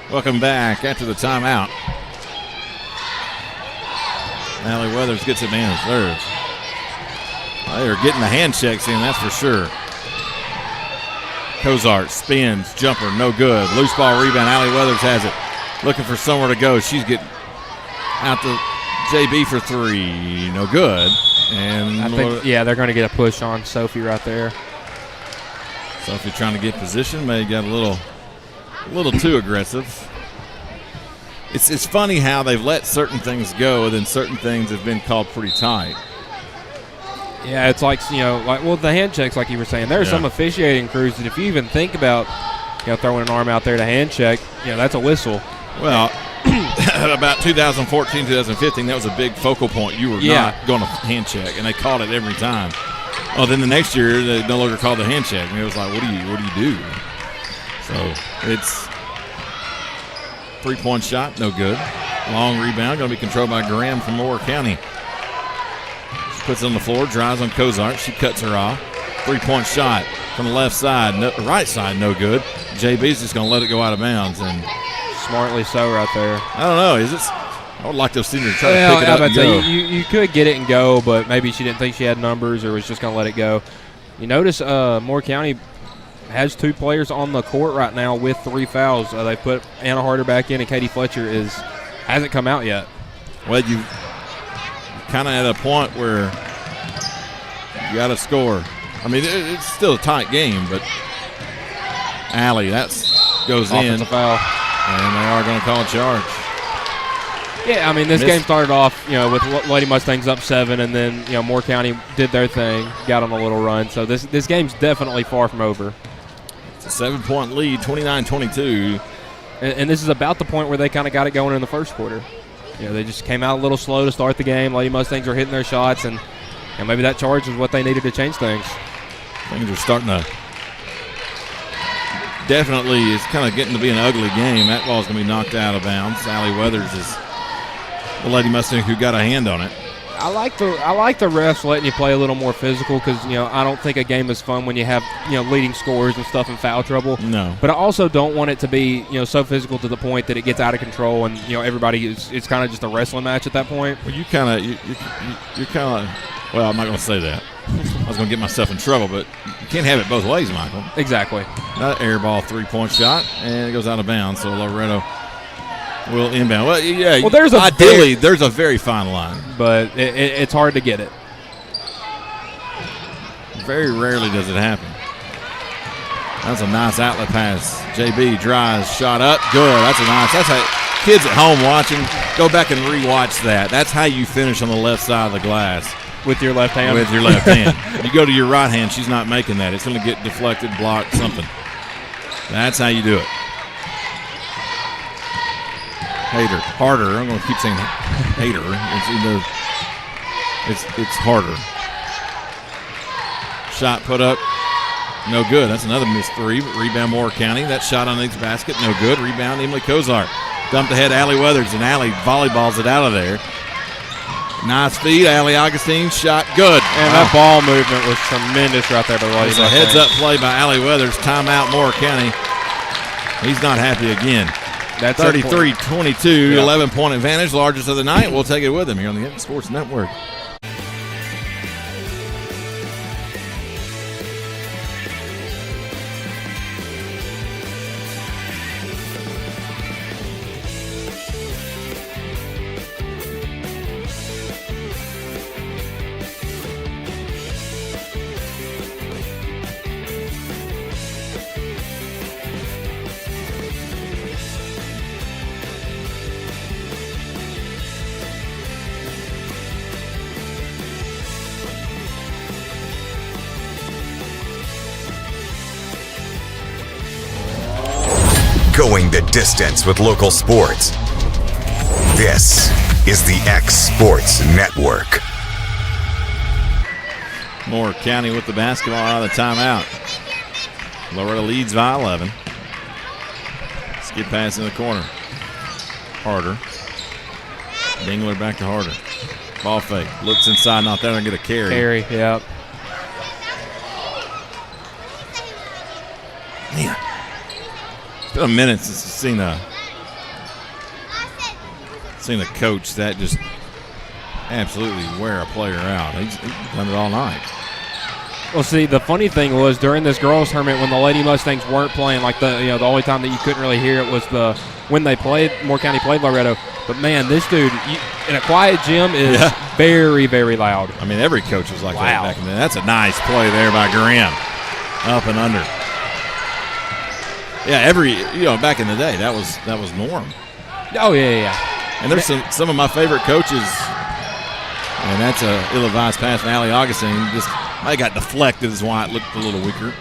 Welcome back after the timeout. Allie Weathers gets it in. They are getting the hand checks in, that's for sure. Cozart spins, jumper, no good. Loose ball rebound. Allie Weathers has it. Looking for somewhere to go. She's getting out to JB for three. No good. And I think, they're going to get a push on Sophie right there. Sophie trying to get position. May got a little too aggressive. It's funny how they've let certain things go, and then certain things have been called pretty tight. Yeah, it's like, the hand checks, like you were saying. There are some officiating crews that if you even think about, throwing an arm out there to hand check, that's a whistle. Well, about 2014, 2015, that was a big focal point. You were not going to hand check, and they called it every time. Oh, then the next year they no longer called the hand check, and it was like, what do you do? So it's 3-point shot, no good. Long rebound, going to be controlled by Graham from Moore County. Puts it on the floor, drives on Cozart. She cuts her off. 3-point shot from the left side. Right side, no good. JB's just going to let it go out of bounds. And smartly so right there. I don't know. I would like to have seen her try to pick it up and go. You could get it and go, but maybe she didn't think she had numbers or was just going to let it go. You notice Moore County has 2 players on the court right now with 3 fouls. They put Anna Harder back in, and Katie Fletcher hasn't come out yet. Well, you kind of at a point where you got to score. I mean, it's still a tight game, but Allie, goes offensive in. Foul. And they are going to call a charge. Yeah, I mean, this game started off, with Lady Mustangs up 7, and then, Moore County did their thing, got on a little run. So this game's definitely far from over. It's a 7-point lead, 29-22. And this is about the point where they kind of got it going in the first quarter. They just came out a little slow to start the game. Lady Mustangs were hitting their shots, and maybe that charge was what they needed to change things. Things are starting to definitely, it's kind of getting to be an ugly game. That ball's going to be knocked out of bounds. Allie Weathers is the Lady Mustang who got a hand on it. I like the refs letting you play a little more physical because, I don't think a game is fun when you have, leading scorers and stuff in foul trouble. No. But I also don't want it to be, so physical to the point that it gets out of control and, everybody it's kind of just a wrestling match at that point. Well, you're kind of, well, I'm not going to say that. I was going to get myself in trouble, but you can't have it both ways, Michael. Exactly. That air ball 3-point shot, and it goes out of bounds, so Loretto will inbound. Well, yeah. Well, there's a very fine line, but it's hard to get it. Very rarely does it happen. That's a nice outlet pass. JB drives, shot up, good. That's how kids at home watching, go back and rewatch that. That's how you finish on the left side of the glass. With your left hand? With your left hand. You go to your right hand, she's not making that. It's going to get deflected, blocked, something. That's how you do it. Harder. I'm going to keep saying hater. It's harder. Shot put up, no good. That's another missed 3. Rebound Moore County. That shot on the basket, no good. Rebound Emily Cozart. Dumped ahead Allie Weathers, and Allie volleyballs it out of there. Nice feed. Allie Augustine shot good. And that ball movement was tremendous right there by the Lady Mustangs. A heads-up play by Allie Weathers. Timeout, Moore County. He's not happy again. That's 33-22, 11-point advantage, largest of the night. We'll take it with him here on the X Sports Network. Going the distance with local sports. This is the X Sports Network. Moore County with the basketball out of the timeout. Loretta leads by 11. Skip pass in the corner. Harder. Dingler back to Harder. Ball fake. Looks inside, not there, and get a carry. Carry, yep. Man. It's been a minute since I've seen a coach that just absolutely wear a player out. He's done it all night. Well, see, the funny thing was during this girls tournament when the Lady Mustangs weren't playing, like the only time that you couldn't really hear it was when they played Moore County played Loretto. But man, this dude in a quiet gym is very, very loud. I mean, every coach was like that back in the day. That's a nice play there by Graham, up and under. Yeah, back in the day, that was norm. Oh yeah. And there's some of my favorite coaches, and that's a ill-advised pass from Allie Augustine. Just I got deflected is why it looked a little weaker,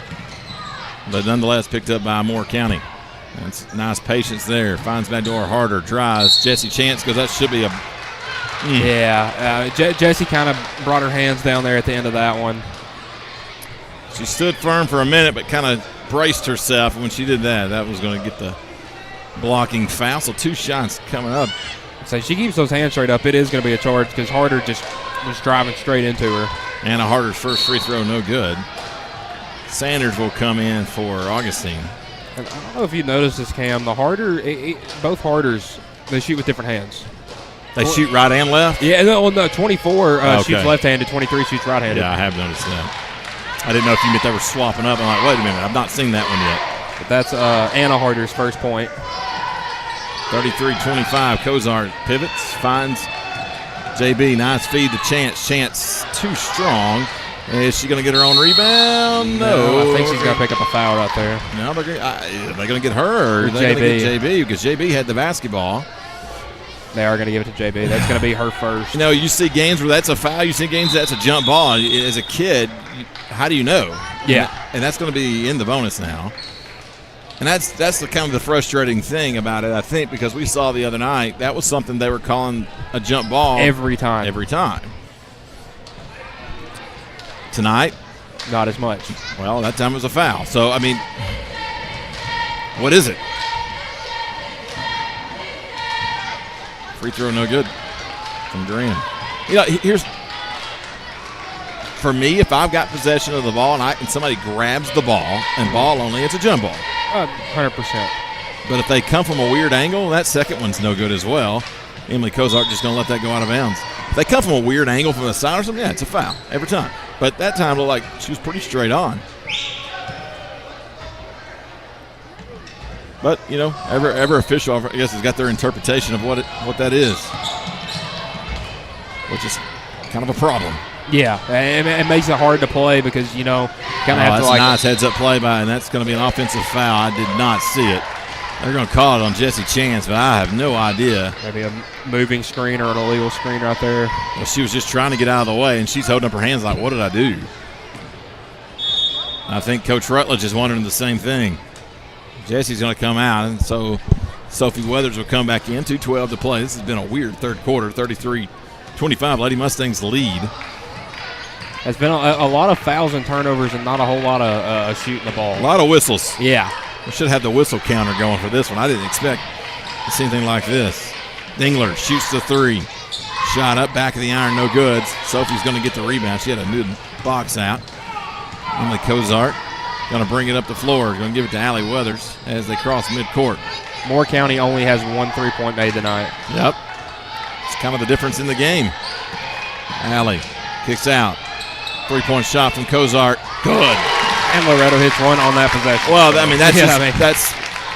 but nonetheless picked up by Moore County. That's nice patience there. Finds back door Harder, drives. Jesse Chance goes. That should be a. Yeah, Jesse kind of brought her hands down there at the end of that one. She stood firm for a minute, but kind of braced herself. When she did that, that was going to get the blocking foul. So 2 shots coming up. So she keeps those hands straight up. It is going to be a charge because Harder just was driving straight into her. Anna Harder's first free throw, no good. Sanders will come in for Augustine. And I don't know if you noticed this, Cam. The Harder, both Harders, they shoot with different hands. They shoot right and left? Yeah, no 24 shoots left-handed, 23 shoots right-handed. Yeah, I have noticed that. I didn't know if you meant they were swapping up. I'm like, wait a minute, I've not seen that one yet. But that's Anna Harder's first point. 33-25, Cozart pivots, finds JB, nice feed to Chance. Chance too strong. Is she going to get her own rebound? No. I think she's going to pick up a foul out there. No, are they going to get her or are they going to get JB? Because JB had the basketball. They are going to give it to JB. That's going to be her first. You see games where that's a foul. You see games that's a jump ball. As a kid, how do you know? Yeah. And that's going to be in the bonus now. And that's the kind of the frustrating thing about it, I think, because we saw the other night, that was something they were calling a jump ball. Every time. Tonight? Not as much. Well, that time it was a foul. So, I mean, what is it? Free throw no good from Graham. Here's for me, if I've got possession of the ball and somebody grabs the ball and ball only, it's a jump ball. 100%. But if they come from a weird angle, that second one's no good as well. Emily Cozart just going to let that go out of bounds. If they come from a weird angle from the side or something, yeah, it's a foul every time. But that time it looked like she was pretty straight on. But, every official, I guess, has got their interpretation of what that is, which is kind of a problem. Yeah, it makes it hard to play because, kind of have to that's a nice heads-up play by, and that's going to be an offensive foul. I did not see it. They're going to call it on Jesse Chance, but I have no idea. Maybe a moving screen or an illegal screen right there. Well, she was just trying to get out of the way, and she's holding up her hands like, what did I do? I think Coach Rutledge is wondering the same thing. Jesse's going to come out, and so Sophie Weathers will come back in. 2:12 to play. This has been a weird third quarter, 33-25. Lady Mustangs lead. There's been a lot of fouls and turnovers and not a whole lot of shooting the ball. A lot of whistles. Yeah. We should have the whistle counter going for this one. I didn't expect to see anything like this. Dingler shoots the three. Shot up, back of the iron, no good. Sophie's going to get the rebound. She had a new box out. Emily Cozart going to bring it up the floor. Going to give it to Allie Weathers as they cross midcourt. Moore County only has 1 3-point made tonight. Yep. It's kind of the difference in the game. Allie kicks out. 3-point shot from Cozart. Good. And Loretto hits one on that possession. Well, I mean, that's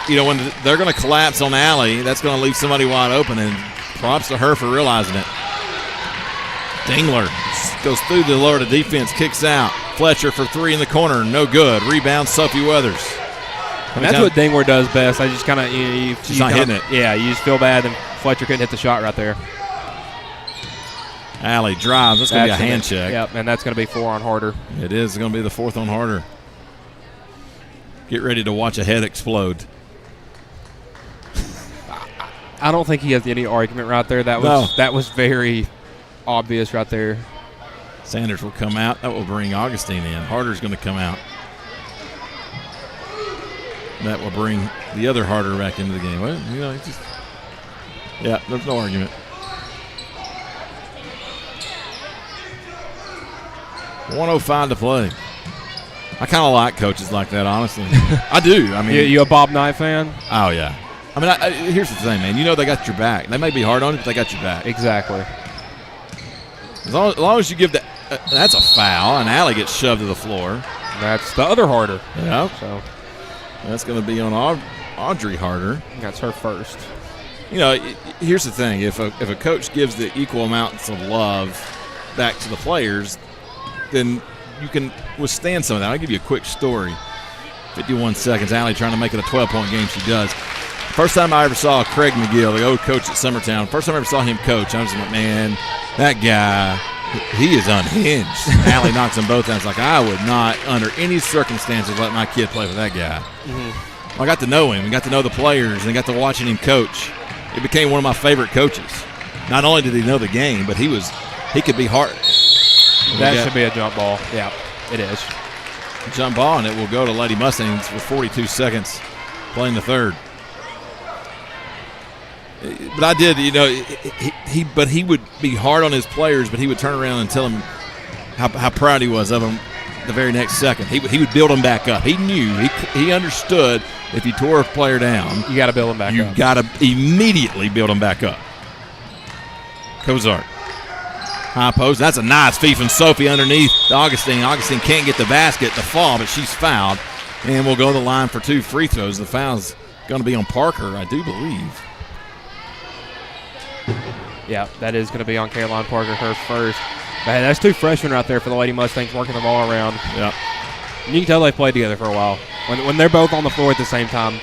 when they're going to collapse on Allie, that's going to leave somebody wide open, and props to her for realizing it. Dingler goes through the Loretta defense, kicks out. Fletcher for 3 in the corner, no good. Rebound, Sophie Weathers. And that's what Dingler does best. I just kind of she's not hitting it. Yeah, you just feel bad, and Fletcher couldn't hit the shot right there. Allie drives. That's going to be a hand check. Yep, and that's going to be 4 on Harder. It is. It's going to be the 4th on Harder. Get ready to watch a head explode. I don't think he has any argument right there. That was very obvious right there. Sanders will come out. That will bring Augustine in. Harder's going to come out. That will bring the other Harder back into the game. Well, there's no argument. 1:05 to play. I kind of like coaches like that, honestly. I do. I mean, you a Bob Knight fan? Oh yeah. I mean, here's the thing, man. You know they got your back. They may be hard on you, but they got your back. Exactly. As long as you give that, that's a foul, and Allie gets shoved to the floor. That's the other Harder. Yeah. So that's going to be on Audrey Harder. That's her first. Here's the thing: if a coach gives the equal amounts of love back to the players, then you can withstand some of that. I'll give you a quick story. 51 seconds. Allie trying to make it a 12-point game. She does. First time I ever saw Craig McGill, the old coach at Summertown, first time I ever saw him coach, I was like, man, that guy, he is unhinged. Allie knocks them both out. It's like, I would not, under any circumstances, let my kid play with that guy. Mm-hmm. I got to know him and got to know the players and got to watching him coach. He became one of my favorite coaches. Not only did he know the game, but he could be hard. That should be a jump ball. Yeah, it is. Jump ball, and it will go to Lady Mustangs with 42 seconds playing the third. But I did, he would be hard on his players, but he would turn around and tell them how proud he was of them the very next second. He would build them back up. He knew, he understood if you tore a player down, you got to build them back up. You got to immediately build them back up. Cozart. High post. That's a nice feed from Sophie underneath Augustine. Augustine can't get the basket to fall, but she's fouled. And we'll go to the line for 2 free throws. The foul's going to be on Parker, I do believe. Yeah, that is going to be on Caroline Parker, her first. Man, that's 2 freshmen right there for the Lady Mustangs working the ball around. Yeah. You can tell they've played together for a while. When they're both on the floor at the same time,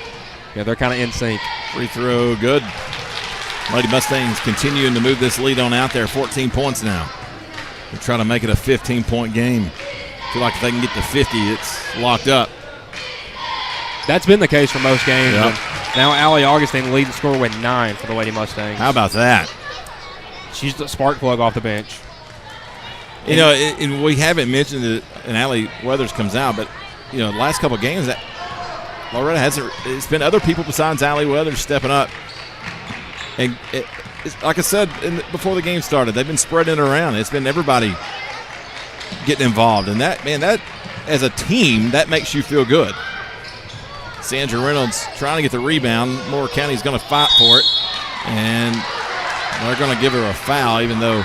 they're kind of in sync. Free throw, good. Lady Mustangs continuing to move this lead on out there. 14 points now. They're trying to make it a 15-point game. Feel like if they can get to 50, it's locked up. That's been the case for most games. Yep. Now Allie Augustine leading scorer with 9 for the Lady Mustangs. How about that? She's the spark plug off the bench. And we haven't mentioned it, and Allie Weathers comes out, but, the last couple of games, that Loretta hasn't – it's been other people besides Allie Weathers stepping up. And like I said before the game started, they've been spreading it around. It's been everybody getting involved. And that, as a team, that makes you feel good. Sandra Reynolds trying to get the rebound. Moore County's going to fight for it. And they're going to give her a foul, even though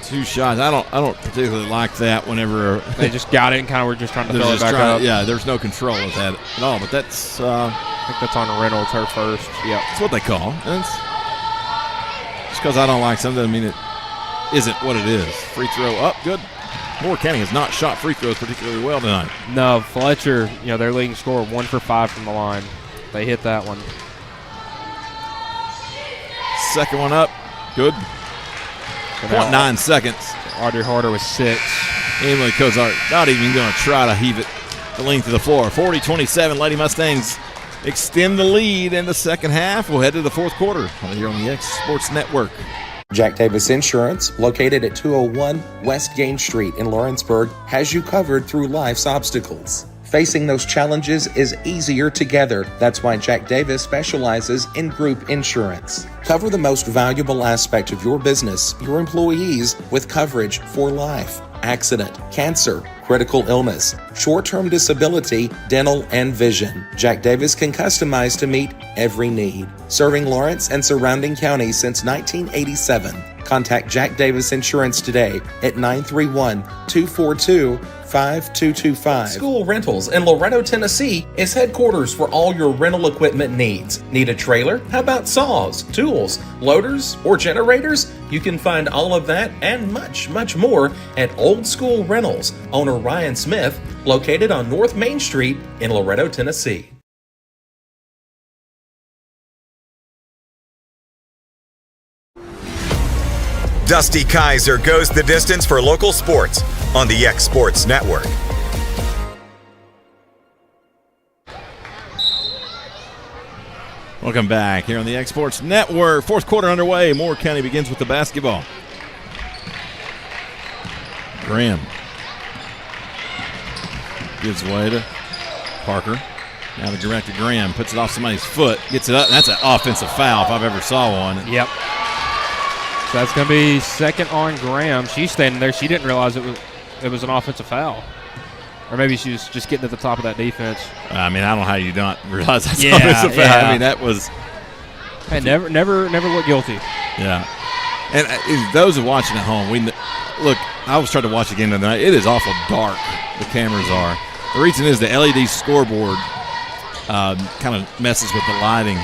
2 shots. I don't particularly like that whenever they just got it and kind of were just trying to fill it back up. Yeah, there's no control with that at all. But that's I think that's on Reynolds, her first. Yeah, that's what they call. Just because I don't like something doesn't mean it isn't what it is. Free throw up, good. Moore County has not shot free throws particularly well tonight. No, Fletcher, their leading scorer, 1 for 5 from the line. They hit that one. Second one up, good. 0.9 seconds. Audrey Harder with 6. Emily Cozart not even going to try to heave it the length of the floor. 40-27, Lady Mustangs extend the lead in the second half. We'll head to the fourth quarter here on the X Sports Network. Jack Davis Insurance, located at 201 West Gain Street in Lawrenceburg, has you covered through life's obstacles. Facing those challenges is easier together. That's why Jack Davis specializes in group insurance. Cover the most valuable aspect of your business, your employees, with coverage for life, accident, cancer, critical illness, short-term disability, dental, and vision. Jack Davis can customize to meet every need. Serving Lawrence and surrounding counties since 1987. Contact Jack Davis Insurance today at 931-242-5225. School Rentals in Loretto, Tennessee is headquarters for all your rental equipment needs. Need a trailer? How about saws, tools, loaders, or generators? You can find all of that and much, much more at Old School Rentals. Owner Ryan Smith, located on North Main Street in Loretto, Tennessee. Dusty Kaiser goes the distance for local sports on the X Sports Network. Welcome back here on the X Sports Network. Fourth quarter underway. Moore County begins with the basketball. Graham gives way to Parker. Now the direct to Graham. Puts it off somebody's foot. Gets it up. That's an offensive foul if I've ever saw one. Yep. So that's going to be second on Graham. She's standing there. She didn't realize it was an offensive foul. Or maybe she was just getting at the top of that defense. I mean, I don't know how you don't realize that's an offensive foul. I mean, that was... Hey, never look guilty. Yeah. And those who are watching at home, look, I was trying to watch again tonight. It is awful dark, the cameras are. The reason is the LED scoreboard kind of messes with the lighting.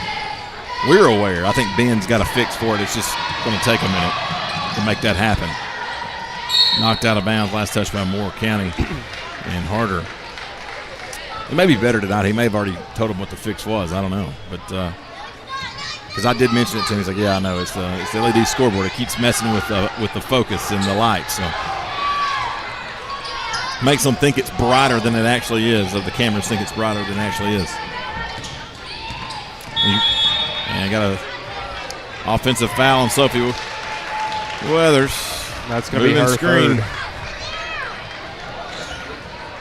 We're aware. I think Ben's got a fix for it. It's just going to take a minute to make that happen. Knocked out of bounds. Last touch by Moore County and Harder. It may be better tonight. He may have already told him what the fix was. I don't know. But because I did mention it to him. He's like, yeah, I know. It's the LED scoreboard. It keeps messing with the focus and the lights. So makes them think it's brighter than it actually is. Or the cameras think it's brighter than it actually is. And got an offensive foul on Sophie Weathers. That's going to be her screen.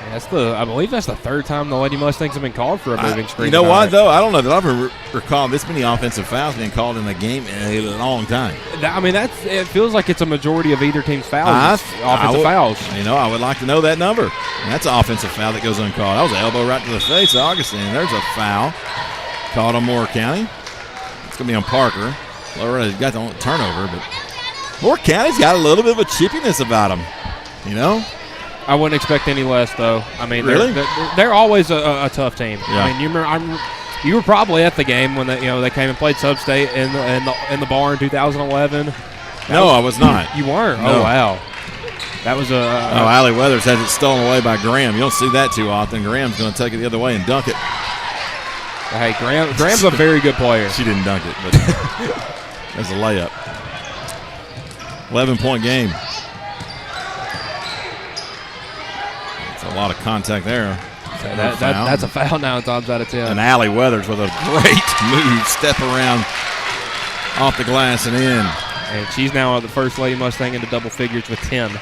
I believe that's the third time the Lady Mustangs have been called for a moving screen. You know what, though? I don't know that I've ever recalled this many offensive fouls being called in a game in a long time. I mean, it feels like it's a majority of either team's fouls. Offensive fouls. You know, I would like to know that number. And that's an offensive foul that goes uncalled. That was an elbow right to the face of Augustine. There's a foul called on Moore County. It's going to be on Parker. Loretta's got the only turnover, but Moore County's got a little bit of a chippiness about them, you know? I wouldn't expect any less, though. I mean, really? they're always a tough team. Yeah. I mean, you were probably at the game when they came and played Sub-State in the bar in 2011. No, I was not. You weren't? No. Oh, wow. That was Allie Weathers has it stolen away by Graham. You don't see that too often. Graham's going to take it the other way and dunk it. Hey, Graham's a very good player. She didn't dunk it, but there's a layup. 11-point game. It's a lot of contact there. That's a foul 9 times out of 10. And Allie Weathers with a great move, step around off the glass and in. And she's now the first Lady Mustang into double figures with 10.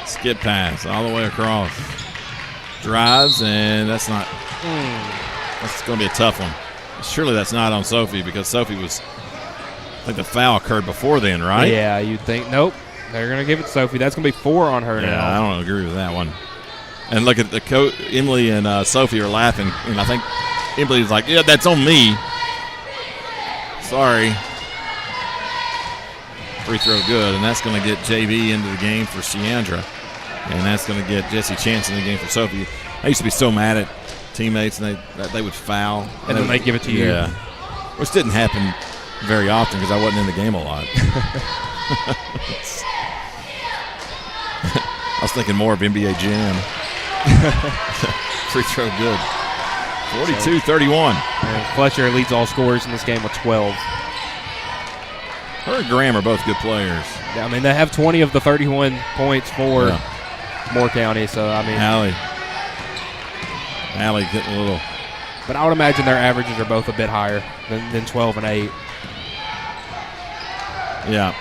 Skip pass all the way across. Drives, and that's not. That's going to be a tough one. Surely that's not on Sophie because Sophie was. I think the foul occurred before then, right? Yeah, you'd think. Nope. They're going to give it to Sophie. That's going to be 4 on her now. Yeah, I don't agree with that one. And look at the coach. Emily and Sophie are laughing, and I think Emily's like, "Yeah, that's on me." Sorry. Free throw good, and that's going to get JB into the game for Sheandra. And that's going to get Jesse Chance in the game for Sophie. I used to be so mad at teammates, and they would foul. And then they give it to you. Yeah. Which didn't happen very often because I wasn't in the game a lot. I was thinking more of NBA Jam. Free throw good. 42-31. And Fletcher leads all scorers in this game with 12. Her and Graham are both good players. Yeah, I mean, they have 20 of the 31 points for Moore County, so, I mean. Allie getting a little. But I would imagine their averages are both a bit higher than 12 and 8. Yeah.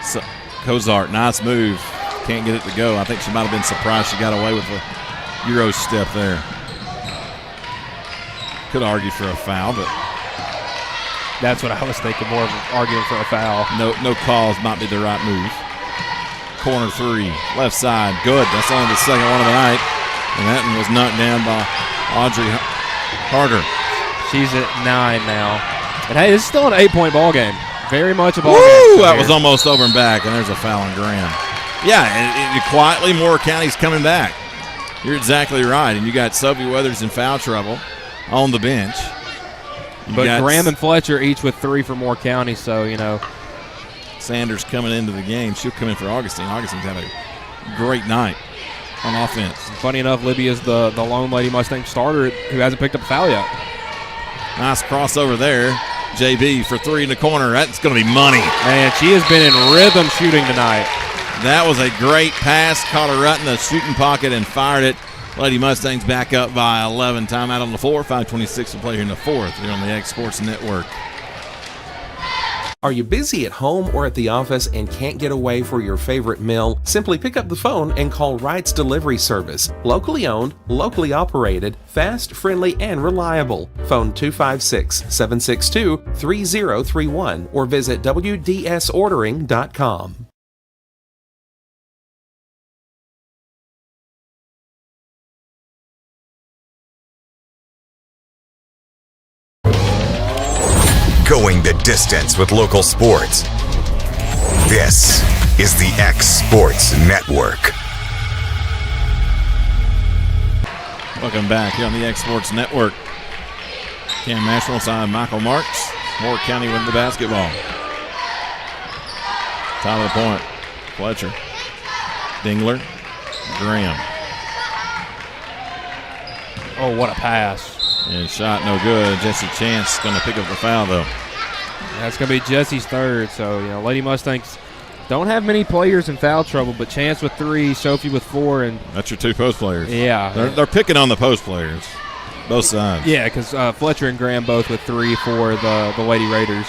So, Cozart, nice move. can't get it to go. I think she might have been surprised she got away with a Euro step there. Could argue for a foul, but that's what I was thinking, more of arguing for a foul. No calls might be the right move. Corner 3, left side, good. That's only the second one of the night. And that one was knocked down by Audrey Harder. She's at 9 now. And hey, this is still an 8-point ball game. Very much a ball game. That was almost over and back, and there's a foul on Graham. Yeah, and quietly Moore County's coming back. You're exactly right. And you got Sophie Weathers in foul trouble on the bench. But Graham and Fletcher each with 3 for Moore County, so, Sanders coming into the game. She'll come in for Augustine. Augustine's had a great night on offense. Funny enough, Libby is the lone Lady Mustang starter who hasn't picked up a foul yet. Nice crossover there. JB for 3 in the corner. That's going to be money. Man, she has been in rhythm shooting tonight. That was a great pass. Caught her right in the shooting pocket and fired it. Lady Mustangs back up by 11. Timeout on the floor. 5:26 to play here in the fourth here on the X Sports Network. Are you busy at home or at the office and can't get away for your favorite meal? Simply pick up the phone and call Wright's Delivery Service. Locally owned, locally operated, fast, friendly, and reliable. Phone 256-762-3031 or visit WDSordering.com. Going the distance with local sports. This is the X Sports Network. Welcome back here on the X Sports Network. Cam Mashrow side, Michael Marks. Moore County win the basketball. Top of the point. Fletcher. Dingler. Graham. Oh, what a pass. And shot no good. Jesse Chance going to pick up the foul, though. That's going to be Jesse's third. So, Lady Mustangs don't have many players in foul trouble, but Chance with 3, Sophie with 4. And that's your 2 post players. Yeah. They're picking on the post players, both sides. Yeah, because Fletcher and Graham both with 3 for the Lady Raiders.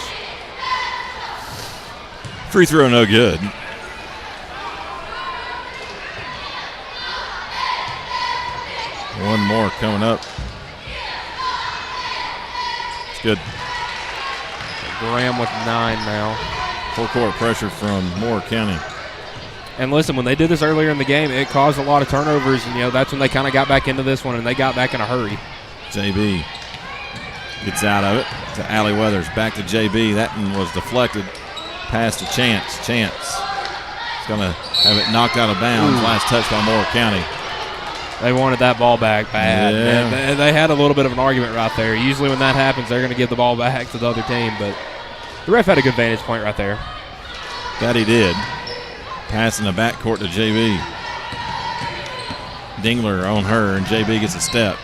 Free throw no good. One more coming up. It's good. Graham with 9 now. Full court pressure from Moore County. And listen, when they did this earlier in the game, it caused a lot of turnovers, and that's when they kind of got back into this one, and they got back in a hurry. JB gets out of it to Allie Weathers. Back to JB. That one was deflected. Pass to Chance. Chance is going to have it knocked out of bounds. Last touch by Moore County. They wanted that ball back bad. Yeah. They had a little bit of an argument right there. Usually when that happens, they're going to give the ball back to the other team, but the ref had a good vantage point right there. That he did. Passing the backcourt to JB. Dingler on her, and JB gets a step.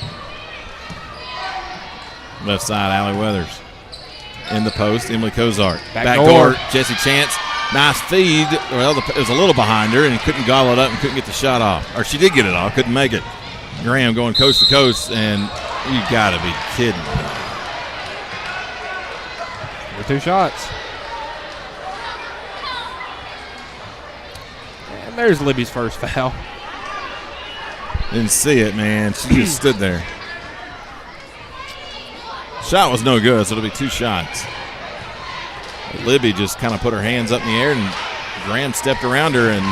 Left side, Allie Weathers. In the post, Emily Kozart. Backdoor, Jesse Chance. Nice feed. Well, it was a little behind her, and couldn't gobble it up and couldn't get the shot off. Or she did get it off, couldn't make it. Graham going coast to coast, and you got to be kidding me. With 2 shots. And there's Libby's first foul. Didn't see it, man. She just stood there. Shot was no good, so it'll be 2 shots. Libby just kind of put her hands up in the air, and Graham stepped around her and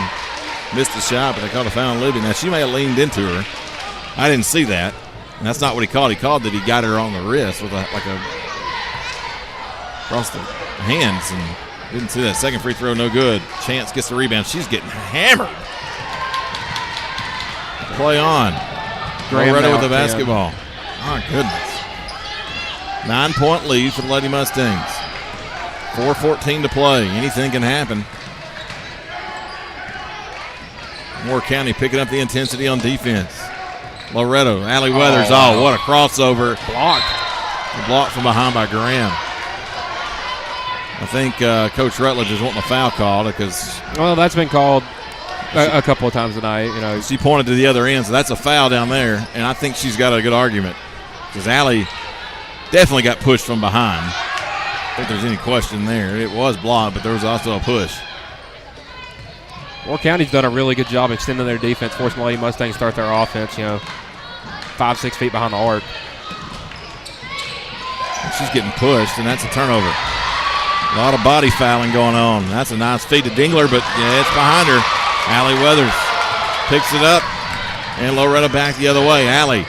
missed the shot, but they called a foul on Libby. Now, she may have leaned into her. I didn't see that. And that's not what he called. He called that he got her on the wrist with across the hands, and didn't see that. Second free throw, no good. Chance gets the rebound. She's getting hammered. Play on. Graham with the basketball. My goodness. 9-point lead for the Lady Mustangs. 4:14 to play. Anything can happen. Moore County picking up the intensity on defense. Loretto, Allie Weathers. Oh, what a crossover. Blocked from behind by Graham. I think Coach Rutledge is wanting a foul called because. Well, that's been called a couple of times tonight. She pointed to the other end, so that's a foul down there, and I think she's got a good argument because Allie definitely got pushed from behind. I don't think there's any question there. It was blocked, but there was also a push. Moore County's done a really good job extending their defense, forcing the Lady Mustangs to start their offense, 5-6 feet behind the arc. She's getting pushed, and that's a turnover. A lot of body fouling going on. That's a nice feed to Dingler, but yeah, it's behind her. Allie Weathers picks it up, and Loretta back the other way. Allie,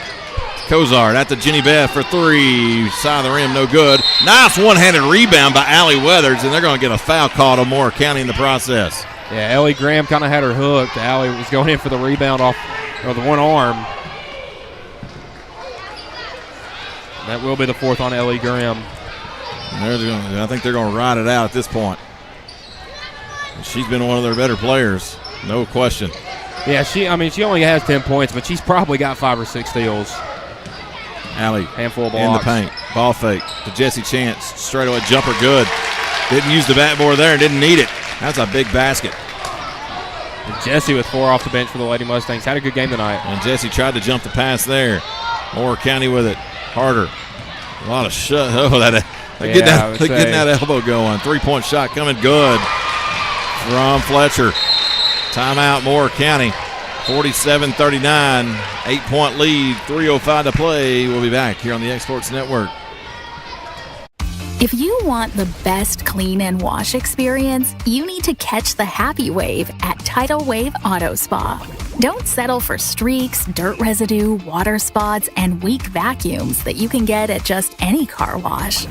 Cozart at the Jenny Beth for three. Side of the rim, no good. Nice one-handed rebound by Allie Weathers, and they're going to get a foul call to Moore County in the process. Yeah, Ellie Graham kind of had her hooked. Allie was going in for the rebound off the one arm. That will be the fourth on Ellie Graham. I think they're going to ride it out at this point. She's been one of their better players, no question. Yeah, she only has 10 points, but she's probably got 5 or 6 steals. Allie handful of blocks. in the paint. Ball fake to Jesse Chance. Straightaway jumper good. Didn't use the backboard there and didn't need it. That's a big basket. And Jesse with 4 off the bench for the Lady Mustangs. Had a good game tonight. And Jesse tried to jump the pass there. Moore County with it. Harder. A lot of shut. Oh, getting that elbow going. 3-point shot coming good from Fletcher. Timeout, Moore County. 47-39. 8-point lead. 3:05 to play. We'll be back here on the X Sports Network. If you want the best clean and wash experience, you need to catch the happy wave at Tidal Wave Auto Spa. Don't settle for streaks, dirt residue, water spots, and weak vacuums that you can get at just any car wash.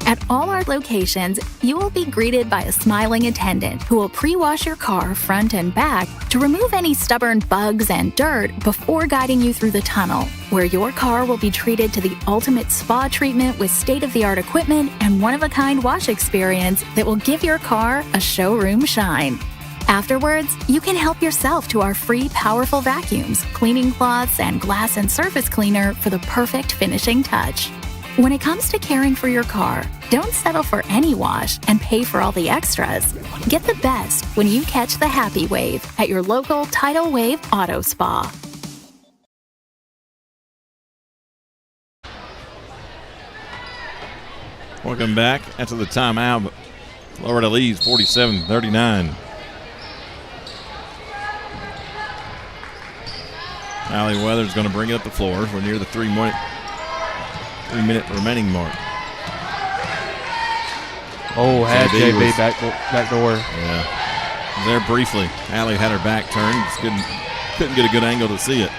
At all our locations, you will be greeted by a smiling attendant who will pre-wash your car front and back to remove any stubborn bugs and dirt before guiding you through the tunnel, where your car will be treated to the ultimate spa treatment with state-of-the-art equipment and one-of-a-kind wash experience that will give your car a showroom shine. Afterwards, you can help yourself to our free powerful vacuums, cleaning cloths, and glass and surface cleaner for the perfect finishing touch. When it comes to caring for your car, don't settle for any wash and pay for all the extras. Get the best when you catch the happy wave at your local Tidal Wave Auto Spa. Welcome back after the timeout. Florida leads 47-39. Allie Weathers going to bring it up the floor. We're near the 3-minute remaining mark. Oh, had JB back door. Yeah. There briefly. Allie had her back turned. Just couldn't get a good angle to see it.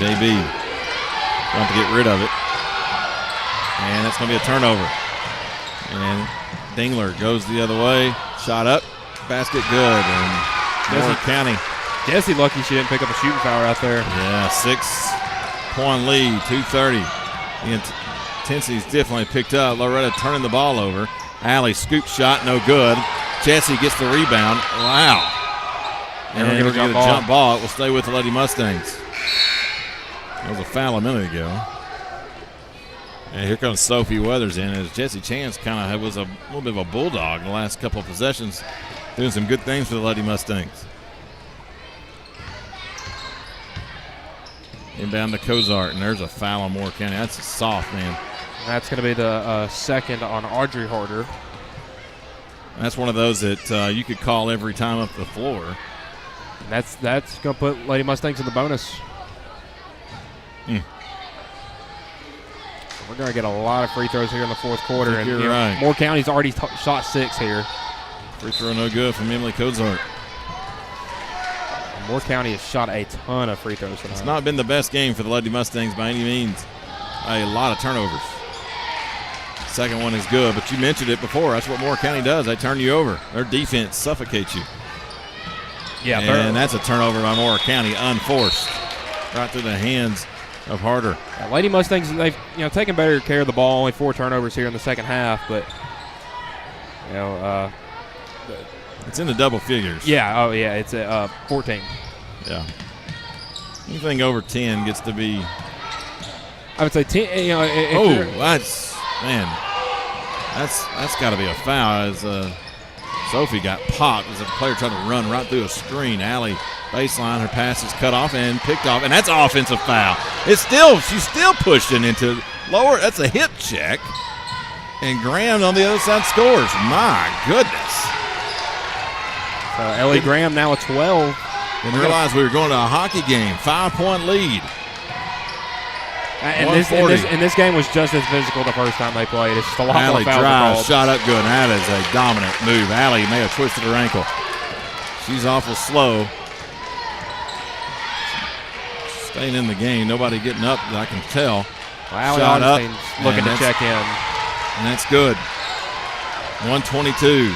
JB trying to get rid of it. And that's going to be a turnover. And Dingler goes the other way. Shot up. Basket good. And Moore County. Jesse lucky she didn't pick up a shooting foul right there. Yeah, 6-point lead, 2:30. The intensity's definitely picked up. Loretta turning the ball over. Allie scoop shot, no good. Jesse gets the rebound. Wow. And we're going to get a jump ball. It will stay with the Lady Mustangs. That was a foul a minute ago. And here comes Sophie Weathers in as Jesse Chance kind of was a little bit of a bulldog in the last couple of possessions, doing some good things for the Lady Mustangs. Inbound to Cozart, and there's a foul on Moore County. That's a soft, man. That's going to be the second on Audrey Harder. That's one of those that you could call every time up the floor. And that's going to put Lady Mustangs in the bonus. We're going to get a lot of free throws here in the fourth quarter. And you're right. Moore County's already shot 6 here. Free throw no good from Emily Cozart. Moore County has shot a ton of free throws tonight. It's not been the best game for the Lady Mustangs by any means. A lot of turnovers. Second one is good, but you mentioned it before. That's what Moore County does. They turn you over. Their defense suffocates you. Yeah, and that's a turnover by Moore County, unforced, right through the hands of Harder. Yeah, Lady Mustangs, they've taken better care of the ball. Only 4 turnovers here in the second half, but it's in the double figures. Yeah. Oh, yeah. It's at 14. Yeah. Anything over 10 gets to be. I would say 10. That's got to be a foul. As Sophie got popped as a player trying to run right through a screen. Allie baseline. Her pass is cut off and picked off, and that's an offensive foul. She's still pushing into lower. That's a hip check, and Graham on the other side scores. My goodness. So Ellie Graham now at 12. Didn't realize we were going to a hockey game. 5-point lead. And this game was just as physical the first time they played. It's just a lot Allie more fouls drives, called. shot up good. That is a dominant move. Allie may have twisted her ankle. She's awful slow. Staying in the game. Nobody getting up that I can tell. Well, shot up. Looking to check in. And that's good. 122.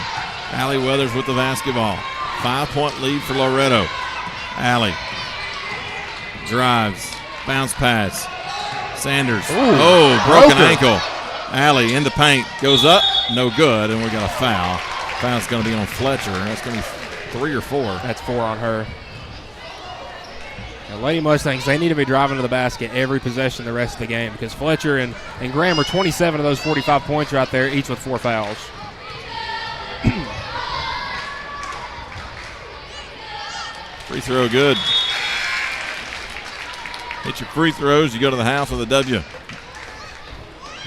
Allie Weathers with the basketball. 5-point lead for Loretto. Allie drives. Bounce pass. Sanders. Broken ankle. Allie in the paint. Goes up. No good. And we got a foul. Foul's going to be on Fletcher. That's going to be 3 or 4. That's 4 on her. Now, Lady Mustangs, they need to be driving to the basket every possession the rest of the game because Fletcher and Graham are 27 of those 45 points right there, each with 4 fouls. Free throw good. Hit your free throws, you go to the house with a W.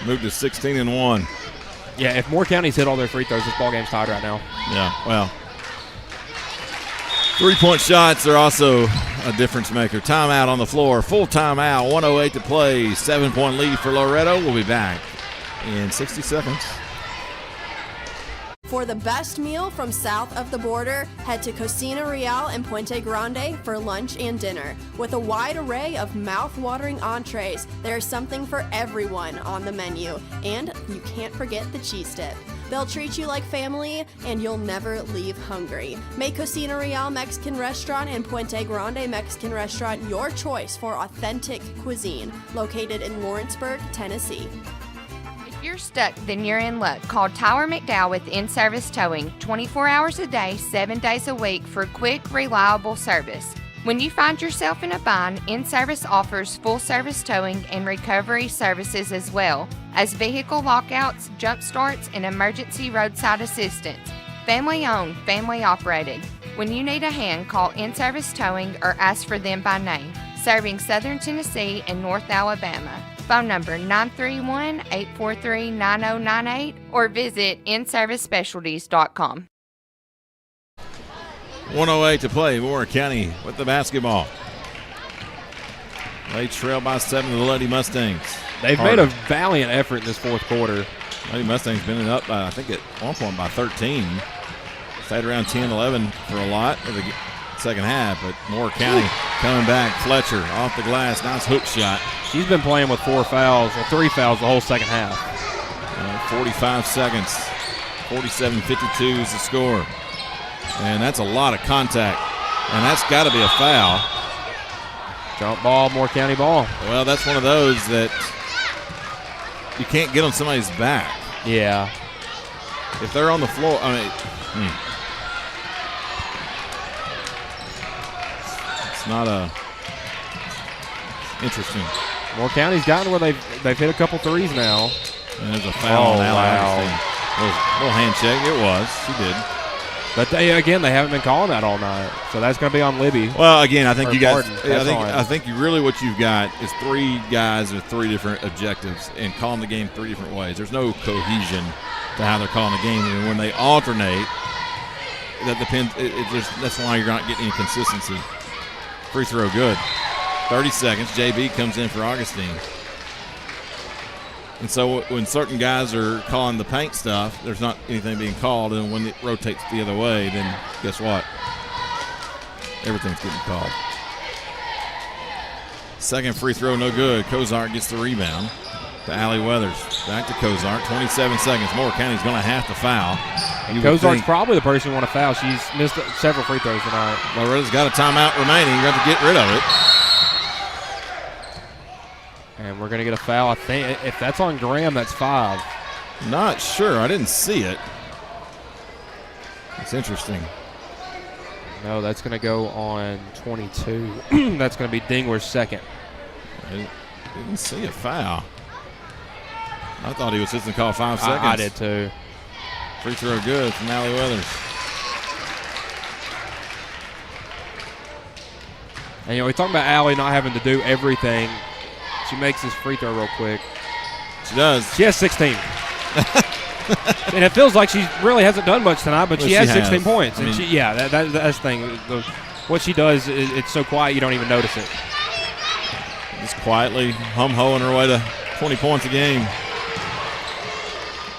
Move to 16-1. Yeah, if Moore County's hit all their free throws, this ball game's tied right now. Yeah, well. 3-point shots are also a difference maker. Timeout on the floor. Full timeout. 1:08 to play. 7-point lead for Loretto. We'll be back in 60 seconds. For the best meal from south of the border, head to Cocina Real in Puente Grande for lunch and dinner. With a wide array of mouth-watering entrees, there's something for everyone on the menu. And you can't forget the cheese dip. They'll treat you like family, and you'll never leave hungry. Make Cocina Real Mexican Restaurant and Puente Grande Mexican Restaurant your choice for authentic cuisine, located in Lawrenceburg, Tennessee. If you're stuck, then you're in luck. Call Tyler McDowell with In-Service Towing, 24 hours a day, 7 days a week for quick, reliable service. When you find yourself in a bind, In-Service offers full-service towing and recovery services as well as vehicle lockouts, jump starts, and emergency roadside assistance. Family-owned, family-operated. When you need a hand, call In-Service Towing or ask for them by name. Serving Southern Tennessee and North Alabama. Phone number 931-843-9098 or visit inservicespecialties.com. 1:08 to play. Warren County with the basketball. They trail by 7 to the Lady Mustangs. They've made a valiant effort in this fourth quarter. Lady Mustangs been up by, I think at one point by 13. Stayed around 10-11 for a lot of the second half, but Moore County coming back. Fletcher off the glass. Nice hook shot. She's been playing with 4 fouls or 3 fouls the whole second half. 45 seconds. 47-52 is the score. And that's a lot of contact. And that's got to be a foul. Jump ball, Moore County ball. Well, that's one of those that you can't get on somebody's back. Yeah. If they're on the floor, I mean, it's not a interesting. Moore County's gotten where they've hit a couple threes now. And there's a foul on Allie. Little handshake. It was. She did. But they haven't been calling that all night, so that's going to be on Libby. Well, again, I think you guys. Martin. I think you really what you've got is 3 guys with 3 different objectives and calling the game 3 different ways. There's no cohesion to how they're calling the game, and when they alternate, that depends. That's why you're not getting any consistency. Free throw good. 30 seconds. JB comes in for Augustine. And so when certain guys are calling the paint stuff, there's not anything being called. And when it rotates the other way, then guess what? Everything's getting called. Second free throw, no good. Cozart gets the rebound to Allie Weathers. Back to Cozart. 27 seconds. Moore County's going to have to foul. Cozart's probably the person you want to foul. She's missed several free throws tonight. Loretta's got a timeout remaining. You have to get rid of it. And we're going to get a foul. I think if that's on Graham, that's 5. Not sure. I didn't see it. It's interesting. No, that's going to go on 22. That's going to be Dingler's second. I didn't see a foul. I thought he was just going to call 5 seconds. I did too. Free throw good from Allie Weathers. And, we're talking about Allie not having to do everything. She makes this free throw real quick. She does. She has 16. And it feels like she really hasn't done much tonight, but Well, she has she 16 has. points. I And mean- that's the thing. What she does, it's so quiet you don't even notice it. Just quietly hum-hoing her way to 20 points a game.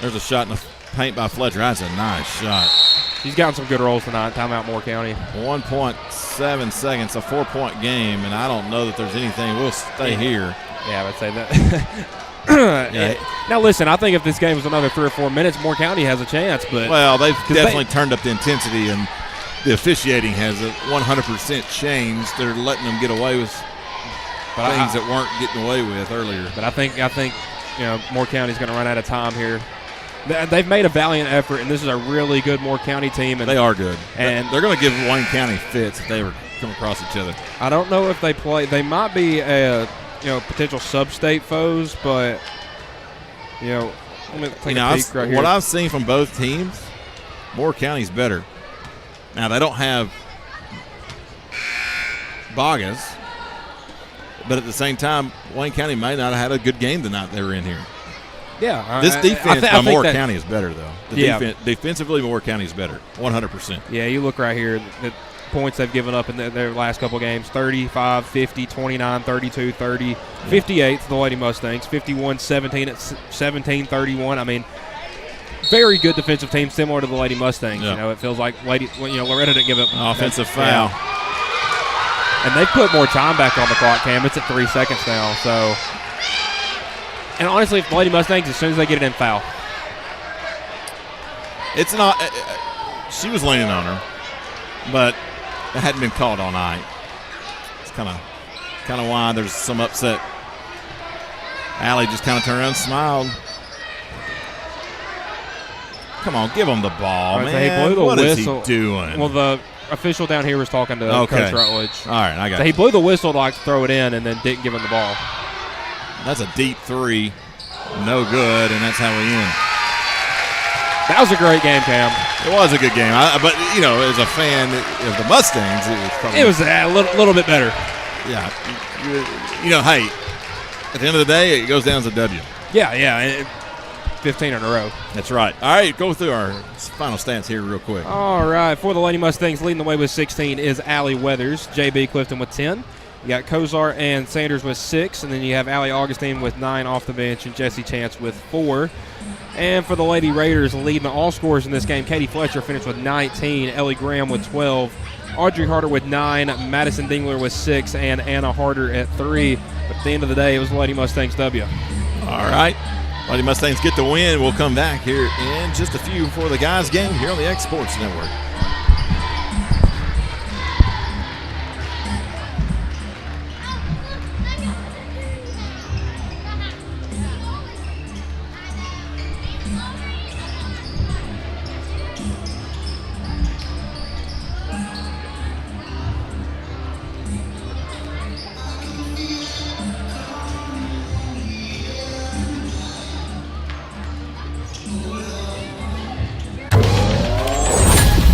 There's a shot in the paint by Fletcher. That's a nice shot. She's gotten some good rolls tonight. Timeout Moore County. 1.7 seconds, a 4-point game, and I don't know that there's anything. We'll stay here. Yeah, I would say that. Now, listen, I think if this game was another 3 or 4 minutes, Moore County has a chance. But Well, they've definitely turned up the intensity, and the officiating has 100% changed. They're letting them get away with things that weren't getting away with earlier. But I think Moore County's going to run out of time here. They've made a valiant effort, and this is a really good Moore County team. And they are good. And they're going to give Wayne County fits if they ever come across each other. I don't know if they play. They might be potential sub-state foes, but let me take a peek right here. What I've seen from both teams, Moore County's better. Now they don't have Bogas, but at the same time, Wayne County may not have had a good game the night they were in here. Yeah, this defense by Moore that, County is better, though. Defensively, Moore County is better, 100%. Yeah, you look right here, the points they've given up in their last couple games, 35, 50, 29, 32, 30, 58 to the Lady Mustangs, 51, 17, 17, 31. I mean, very good defensive team, similar to the Lady Mustangs. Yeah. It feels like Loretta didn't give up an offensive foul. And they've put more time back on the clock, Cam. It's at 3 seconds now, so... And honestly, if the Lady Mustangs, as soon as they get it in, foul. It's not. She was leaning on her, but it hadn't been called all night. It's kind of why there's some upset. Allie just kind of turned around and smiled. Come on, give him the ball, man. He blew the what whistle. is he doing? Well, the official down here was talking to Coach Rutledge. All right, I got so he blew the whistle to throw it in and then didn't give him the ball. That's a deep three. No good, and that's how we end. That was a great game, Cam. It was a good game. But, as a fan of the Mustangs, it was probably... a little bit better. Yeah. Hey, at the end of the day, it goes down as a W. Yeah. 15 in a row. That's right. All right, go through our final stats here real quick. All right. For the Lady Mustangs, leading the way with 16 is Allie Weathers. J.B. Clifton with 10. You got Kozar and Sanders with 6, and then you have Allie Augustine with 9 off the bench and Jesse Chance with 4. And for the Lady Raiders, leading all scorers in this game, Katie Fletcher finished with 19, Ellie Graham with 12, Audrey Harder with 9, Madison Dingler with 6, and Anna Harder at 3. But at the end of the day, it was the Lady Mustangs W. All right. Lady Mustangs get the win. We'll come back here in just a few for the guys' game here on the X Sports Network.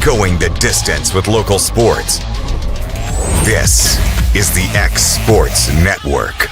Going the distance with local sports. This is the X Sports Network.